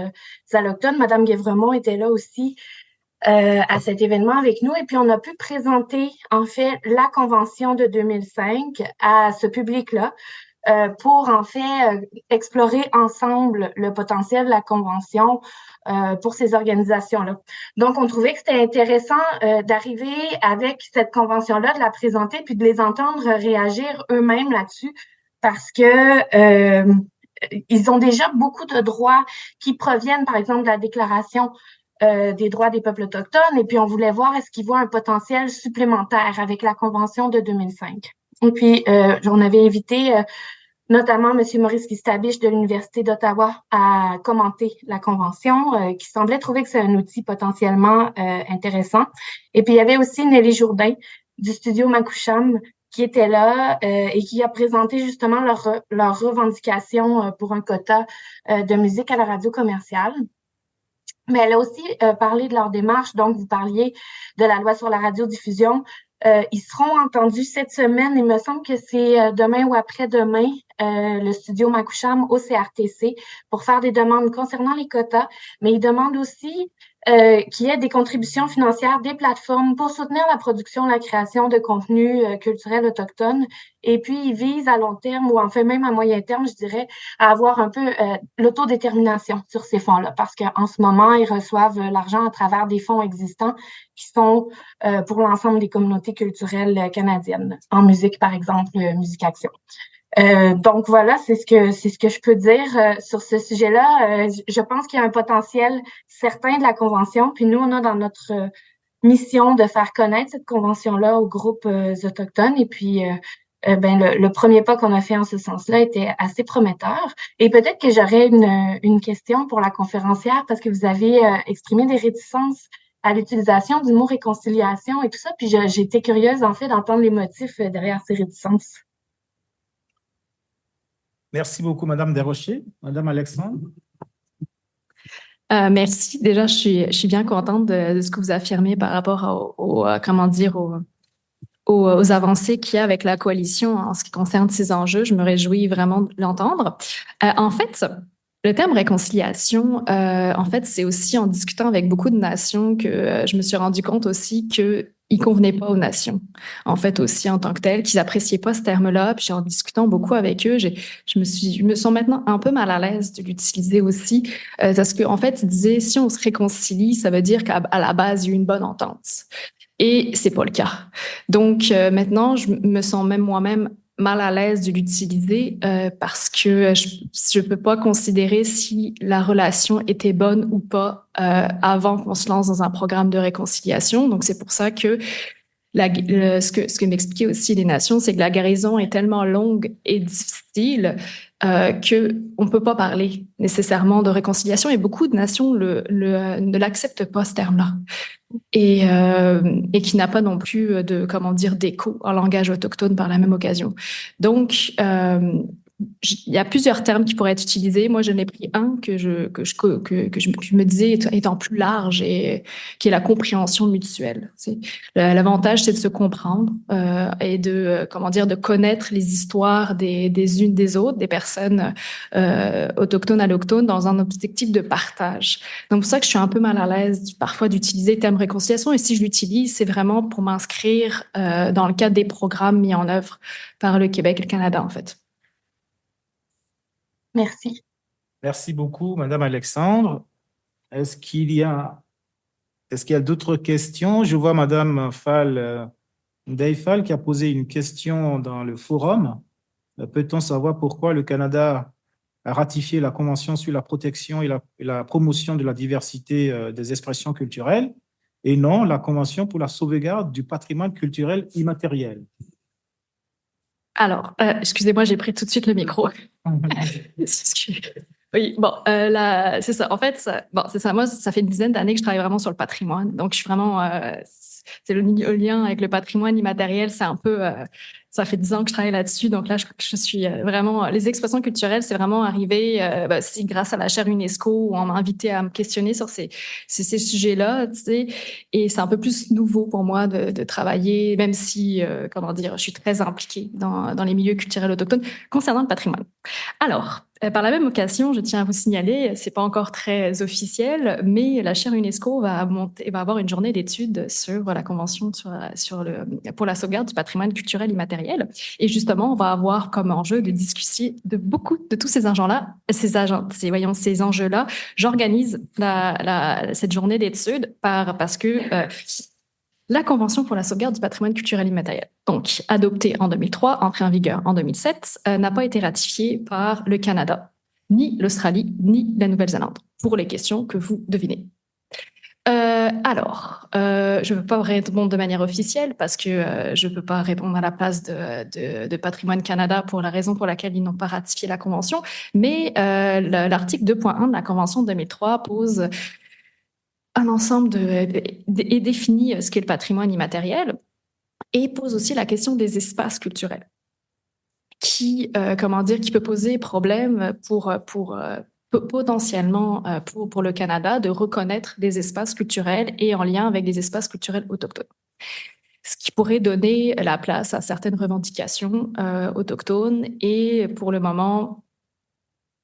allochtones. Madame Guévremont était là aussi à cet événement avec nous. Et puis, on a pu présenter, en fait, la Convention de 2005 à ce public-là pour, en fait, explorer ensemble le potentiel de la Convention pour ces organisations-là. Donc, on trouvait que c'était intéressant d'arriver avec cette convention-là, de la présenter, puis de les entendre réagir eux-mêmes là-dessus, parce que ils ont déjà beaucoup de droits qui proviennent, par exemple, de la Déclaration des droits des peuples autochtones. Et puis, on voulait voir est-ce qu'ils voient un potentiel supplémentaire avec la Convention de 2005. Et puis, on avait invité notamment M. Maurice Gustabiche de l'Université d'Ottawa à commenter la Convention, qui semblait trouver que c'est un outil potentiellement intéressant. Et puis, il y avait aussi Nelly Jourdain du studio Makoucham qui était là et qui a présenté justement leur revendication pour un quota de musique à la radio commerciale. Mais elle a aussi parlé de leur démarche. Donc, vous parliez de la loi sur la radiodiffusion. Ils seront entendus cette semaine. Il me semble que c'est demain ou après-demain, le studio Makoucham au CRTC pour faire des demandes concernant les quotas. Mais ils demandent aussi qu'il y ait des contributions financières des plateformes pour soutenir la production, la création de contenus culturels autochtones. Et puis, ils visent à long terme, ou enfin même à moyen terme, je dirais, à avoir un peu l'autodétermination sur ces fonds-là. Parce qu'en ce moment, ils reçoivent l'argent à travers des fonds existants qui sont pour l'ensemble des communautés culturelles canadiennes, en musique, par exemple, Musique Action. Donc voilà, c'est ce que je peux dire sur ce sujet-là. Je pense qu'il y a un potentiel certain de la convention. Puis nous, on a dans notre mission de faire connaître cette convention-là aux groupes autochtones. Et puis, le premier pas qu'on a fait en ce sens-là était assez prometteur. Et peut-être que j'aurais une question pour la conférencière parce que vous avez exprimé des réticences à l'utilisation du mot réconciliation et tout ça. Puis j'ai été curieuse, en fait, d'entendre les motifs derrière ces réticences. Merci beaucoup, Madame Desrochers. Madame Alexandre. Merci. Déjà, je suis bien contente de ce que vous affirmez par rapport aux avancées qu'il y a avec la coalition en ce qui concerne ces enjeux. Je me réjouis vraiment de l'entendre. En fait, le terme réconciliation, c'est aussi en discutant avec beaucoup de nations que je me suis rendu compte aussi que il convenait pas aux nations, en fait, aussi en tant que telles, qu'ils appréciaient pas ce terme-là. Puis en discutant beaucoup avec eux, je me sens maintenant un peu mal à l'aise de l'utiliser aussi, parce qu'en fait, ils disaient, si on se réconcilie, ça veut dire qu'à la base, il y a eu une bonne entente. Et c'est pas le cas. Donc maintenant, je me sens même moi-même mal à l'aise de l'utiliser parce que je peux pas considérer si la relation était bonne ou pas avant qu'on se lance dans un programme de réconciliation. Donc c'est pour ça que ce que m'expliquaient aussi les nations, c'est que la guérison est tellement longue et difficile que on peut pas parler nécessairement de réconciliation et beaucoup de nations ne l'acceptent pas ce terme-là. Et qui n'a pas non plus d'écho en langage autochtone par la même occasion. Donc, il y a plusieurs termes qui pourraient être utilisés. Moi, je n'ai pris un que je me disais étant plus large et qui est la compréhension mutuelle. L'avantage, c'est de se comprendre et de connaître les histoires des unes des autres, des personnes autochtones, allochtones, dans un objectif de partage. Donc, c'est pour ça que je suis un peu mal à l'aise parfois d'utiliser le terme réconciliation. Et si je l'utilise, c'est vraiment pour m'inscrire dans le cadre des programmes mis en œuvre par le Québec et le Canada, en fait. Merci. Merci beaucoup, Madame Alexandre. Est-ce qu'il y a d'autres questions? Je vois Madame Ndeye-Fall qui a posé une question dans le forum. Peut-on savoir pourquoi le Canada a ratifié la Convention sur la protection et la promotion de la diversité des expressions culturelles et non la Convention pour la sauvegarde du patrimoine culturel immatériel? Alors, excusez-moi, j'ai pris tout de suite le micro. Oui, bon, c'est ça. En fait, c'est ça. Moi, ça fait une dizaine d'années que je travaille vraiment sur le patrimoine. Donc, je suis vraiment, c'est le lien avec le patrimoine immatériel. C'est un peu, ça fait 10 ans que je travaille là-dessus. Donc là, je suis vraiment, les expressions culturelles, c'est vraiment arrivé, si grâce à la chaire UNESCO, où on m'a invité à me questionner sur ces sujets-là, tu sais. Et c'est un peu plus nouveau pour moi de travailler, même si, je suis très impliquée dans les milieux culturels autochtones concernant le patrimoine. Alors, par la même occasion, je tiens à vous signaler, c'est pas encore très officiel, mais la chaire UNESCO va avoir une journée d'études sur la Convention pour la sauvegarde du patrimoine culturel immatériel. Et justement, on va avoir comme enjeu de discuter de tous ces enjeux-là, ces enjeux-là. J'organise cette journée d'études parce que la Convention pour la sauvegarde du patrimoine culturel immatériel, donc adoptée en 2003, entrée en vigueur en 2007, n'a pas été ratifiée par le Canada. ni l'Australie, ni la Nouvelle-Zélande, pour les questions que vous devinez. Je ne peux pas répondre de manière officielle parce que je ne peux pas répondre à la place de Patrimoine Canada pour la raison pour laquelle ils n'ont pas ratifié la Convention, mais l'article 2.1 de la Convention de 2003 pose un ensemble et définit ce qu'est le patrimoine immatériel et pose aussi la question des espaces culturels qui peut poser problème potentiellement pour le Canada de reconnaître des espaces culturels et en lien avec des espaces culturels autochtones. Ce qui pourrait donner la place à certaines revendications autochtones. Et pour le moment,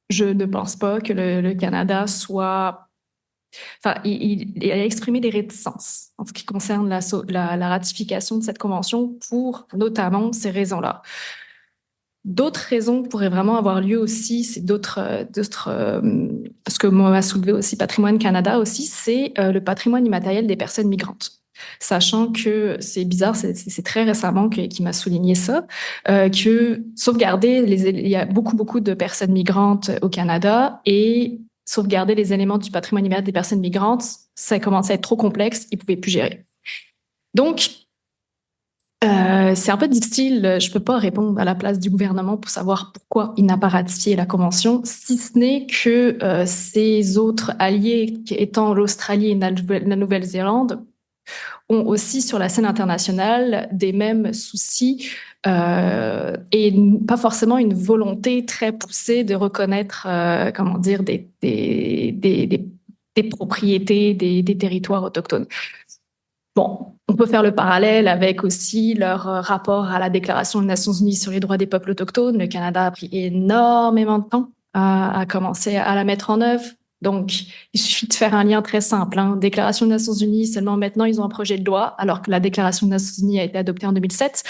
je ne pense pas que le Canada soit... Enfin, il a exprimé des réticences en ce qui concerne la ratification de cette convention pour notamment ces raisons-là. D'autres raisons pourraient vraiment avoir lieu aussi, c'est ce que m'a soulevé aussi Patrimoine Canada aussi, c'est le patrimoine immatériel des personnes migrantes. Sachant que c'est bizarre, c'est très récemment qu'il m'a souligné ça, que sauvegarder il y a beaucoup de personnes migrantes au Canada et sauvegarder les éléments du patrimoine immatériel des personnes migrantes, ça commence à être trop complexe, ils ne pouvaient plus gérer. Donc, c'est un peu difficile, je ne peux pas répondre à la place du gouvernement pour savoir pourquoi il n'a pas ratifié la Convention, si ce n'est que ses autres alliés, étant l'Australie et la Nouvelle-Zélande, ont aussi sur la scène internationale des mêmes soucis et pas forcément une volonté très poussée de reconnaître, des propriétés, des territoires autochtones. Bon, on peut faire le parallèle avec aussi leur rapport à la Déclaration des Nations Unies sur les droits des peuples autochtones. Le Canada a pris énormément de temps à commencer à la mettre en œuvre. Donc, il suffit de faire un lien très simple. Déclaration des Nations Unies, seulement maintenant, ils ont un projet de loi, alors que la Déclaration des Nations Unies a été adoptée en 2007.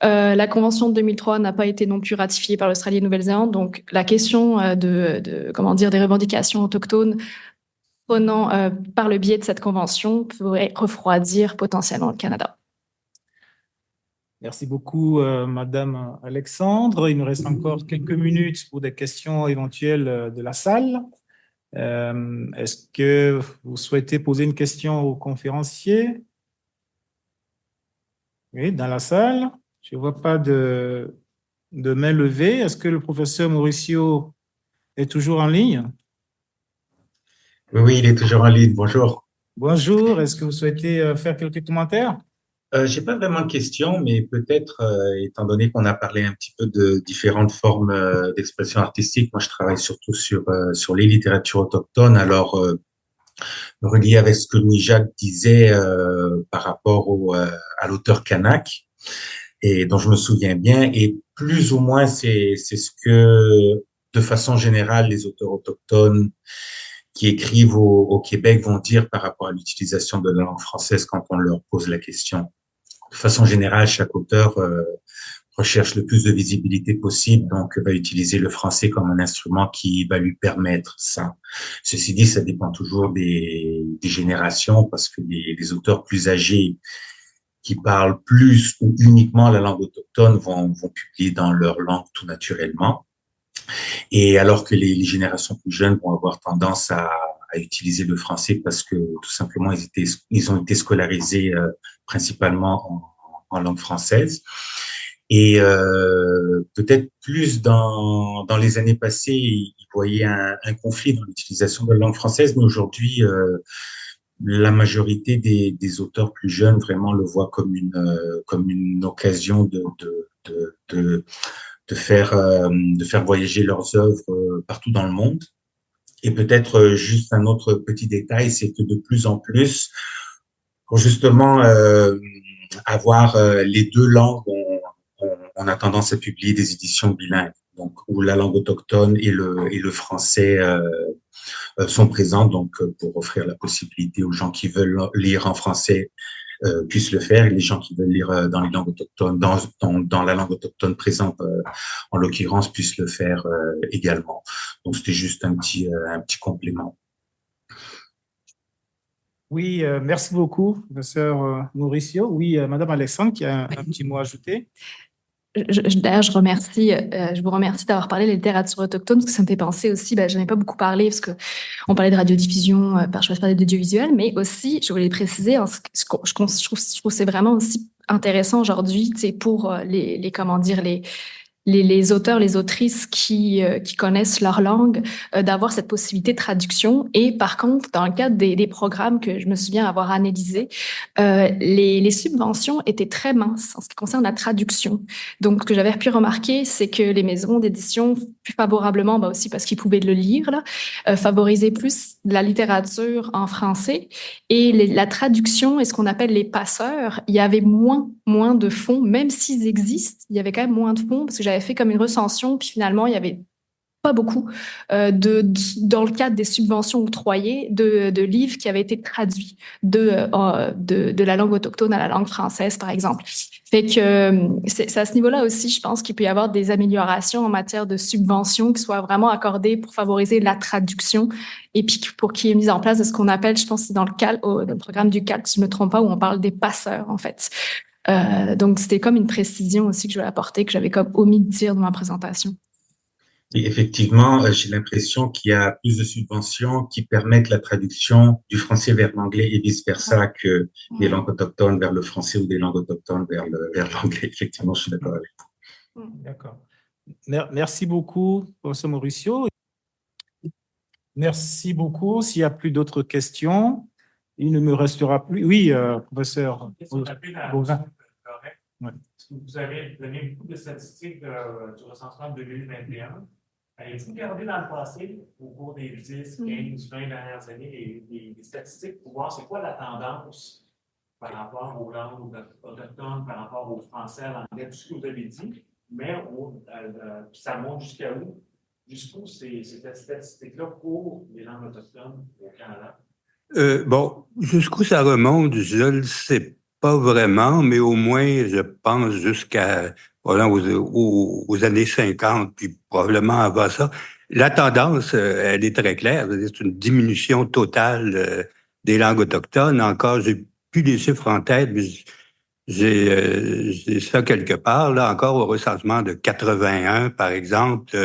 La Convention de 2003 n'a pas été non plus ratifiée par l'Australie et la Nouvelle-Zélande. Donc, la question des revendications autochtones par le biais de cette convention pourrait refroidir potentiellement le Canada. Merci beaucoup, Madame Alexandre. Il nous reste encore quelques minutes pour des questions éventuelles de la salle. Est-ce que vous souhaitez poser une question au conférencier? Oui, dans la salle. Je ne vois pas de main levée. Est-ce que le professeur Mauricio est toujours en ligne? Oui, il est toujours en ligne. Bonjour. Bonjour. Est-ce que vous souhaitez faire quelques commentaires? J'ai pas vraiment de questions, mais peut-être, étant donné qu'on a parlé un petit peu de différentes formes d'expression artistique, moi je travaille surtout sur les littératures autochtones. Alors, relié avec ce que Louis-Jacques disait par rapport à l'auteur kanak, et dont je me souviens bien, et plus ou moins c'est ce que, de façon générale, les auteurs autochtones qui écrivent au Québec vont dire par rapport à l'utilisation de la langue française quand on leur pose la question. De façon générale, chaque auteur recherche le plus de visibilité possible, donc va utiliser le français comme un instrument qui va lui permettre ça. Ceci dit, ça dépend toujours des générations, parce que les auteurs plus âgés qui parlent plus ou uniquement la langue autochtone vont publier dans leur langue tout naturellement. Et alors que les générations plus jeunes vont avoir tendance à utiliser le français parce que tout simplement ils ont été scolarisés principalement en langue française. Et peut-être plus dans les années passées, ils voyaient un conflit dans l'utilisation de la langue française, mais aujourd'hui, la majorité des auteurs plus jeunes vraiment le voient comme une occasion de faire voyager leurs œuvres partout dans le monde. Et peut-être juste un autre petit détail, c'est que de plus en plus, pour justement avoir les deux langues, on a tendance à publier des éditions bilingues, donc où la langue autochtone et le français sont présents, donc pour offrir la possibilité aux gens qui veulent lire en français puissent le faire, et les gens qui veulent lire dans les langues autochtones, dans la langue autochtone présente, en l'occurrence, puissent le faire également. Donc, c'était juste un petit complément. Oui, merci beaucoup, professeur Mauricio. Oui, Madame Alexandre qui a un petit mot à ajouter. D'ailleurs, je vous remercie d'avoir parlé de la littérature autochtone, parce que ça me fait penser aussi, je n'en ai pas beaucoup parlé, parce qu'on parlait de radiodiffusion, je vais parler d'audiovisuel, mais aussi, je voulais préciser, je trouve que c'est vraiment aussi intéressant aujourd'hui, pour les auteurs, les autrices qui connaissent leur langue, d'avoir cette possibilité de traduction. Et par contre, dans le cadre des programmes que je me souviens avoir analysés, les subventions étaient très minces en ce qui concerne la traduction. Donc, ce que j'avais pu remarquer, c'est que les maisons d'édition, plus favorablement, aussi parce qu'ils pouvaient le lire, favorisaient plus la littérature en français. Et la traduction et ce qu'on appelle les passeurs, il y avait moins de fonds, même s'ils existent, il y avait quand même moins de fonds, parce que j'avais fait comme une recension, puis finalement, il y avait pas beaucoup dans le cadre des subventions octroyées de livres qui avaient été traduits de la langue autochtone à la langue française, par exemple. Fait que c'est à ce niveau-là aussi, je pense qu'il peut y avoir des améliorations en matière de subventions qui soient vraiment accordées pour favoriser la traduction et puis pour qu'il y ait mise en place de ce qu'on appelle, je pense, c'est dans le programme du CALC, si je ne me trompe pas, où on parle des passeurs, en fait. Donc, c'était comme une précision aussi que je voulais apporter, que j'avais comme omis de dire dans ma présentation. Et effectivement, j'ai l'impression qu'il y a plus de subventions qui permettent la traduction du français vers l'anglais et vice-versa que des langues autochtones vers le français ou des langues autochtones vers l'anglais. Effectivement, je suis d'accord avec vous. D'accord. Merci beaucoup, professeur Mauricio. Merci beaucoup. S'il n'y a plus d'autres questions, il ne me restera plus. Oui, professeur. Ouais. Vous avez donné beaucoup de statistiques du recensement de 2021. Avez-vous regardé dans le passé, au cours des 10, 15, 20 dernières années, les statistiques pour voir c'est quoi la tendance par rapport aux langues autochtones, par rapport aux français, à l'anglais, tout ce que vous avez dit, mais ça monte jusqu'à où? Jusqu'où ces statistiques-là pour les langues autochtones au Canada? Jusqu'où ça remonte, je ne le sais pas vraiment, mais au moins, je pense jusqu'à aux années 50, puis probablement avant ça. La tendance, elle est très claire. C'est une diminution totale des langues autochtones. Encore, j'ai plus les chiffres en tête, mais j'ai ça quelque part. Là, encore au recensement de 81, par exemple,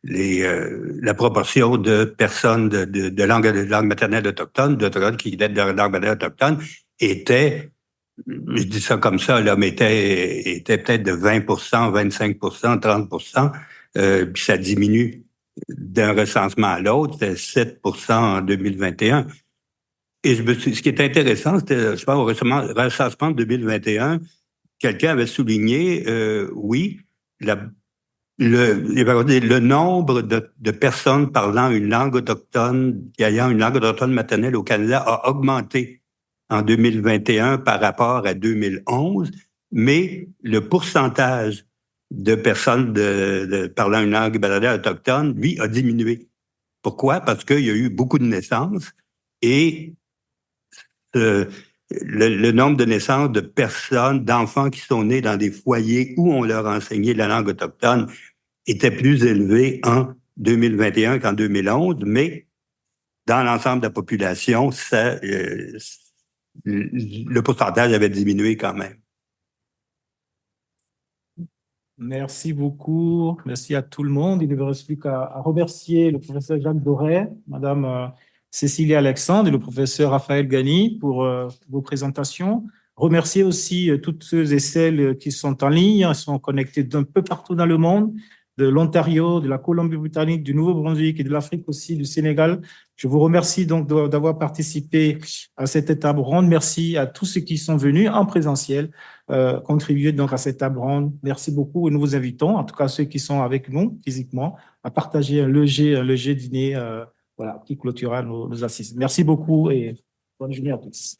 la proportion de personnes de langue maternelle autochtone, d'Autochtones qui étaient de langue maternelle autochtone, était, je dis ça comme ça, là, mais était peut-être de 20 25 30 puis ça diminue d'un recensement à l'autre, c'était 7 en 2021. Et ce qui est intéressant, c'était, je pense, au recensement de 2021, quelqu'un avait souligné, oui, le nombre de personnes parlant une langue autochtone, ayant une langue autochtone maternelle au Canada a augmenté en 2021 par rapport à 2011, mais le pourcentage de personnes parlant une langue maternelle autochtone, lui, a diminué. Pourquoi? Parce qu'il y a eu beaucoup de naissances et le nombre de naissances de personnes, d'enfants qui sont nés dans des foyers où on leur enseignait la langue autochtone était plus élevé en 2021 qu'en 2011, mais dans l'ensemble de la population, le pourcentage avait diminué quand même. Merci beaucoup. Merci à tout le monde. Il ne me reste plus qu'à remercier le professeur Jacques Doré, Madame Cécilia Alexandre et le professeur Raphaël Gani pour vos présentations. Remercier aussi toutes ceux et celles qui sont en ligne, sont connectés d'un peu partout dans le monde, de l'Ontario, de la Colombie-Britannique, du Nouveau-Brunswick et de l'Afrique aussi, du Sénégal. Je vous remercie donc d'avoir participé à cette table ronde. Merci à tous ceux qui sont venus en présentiel contribuer donc à cette table ronde. Merci beaucoup et nous vous invitons, en tout cas ceux qui sont avec nous physiquement, à partager un léger dîner qui clôturera nos assises. Merci beaucoup et bonne journée à tous.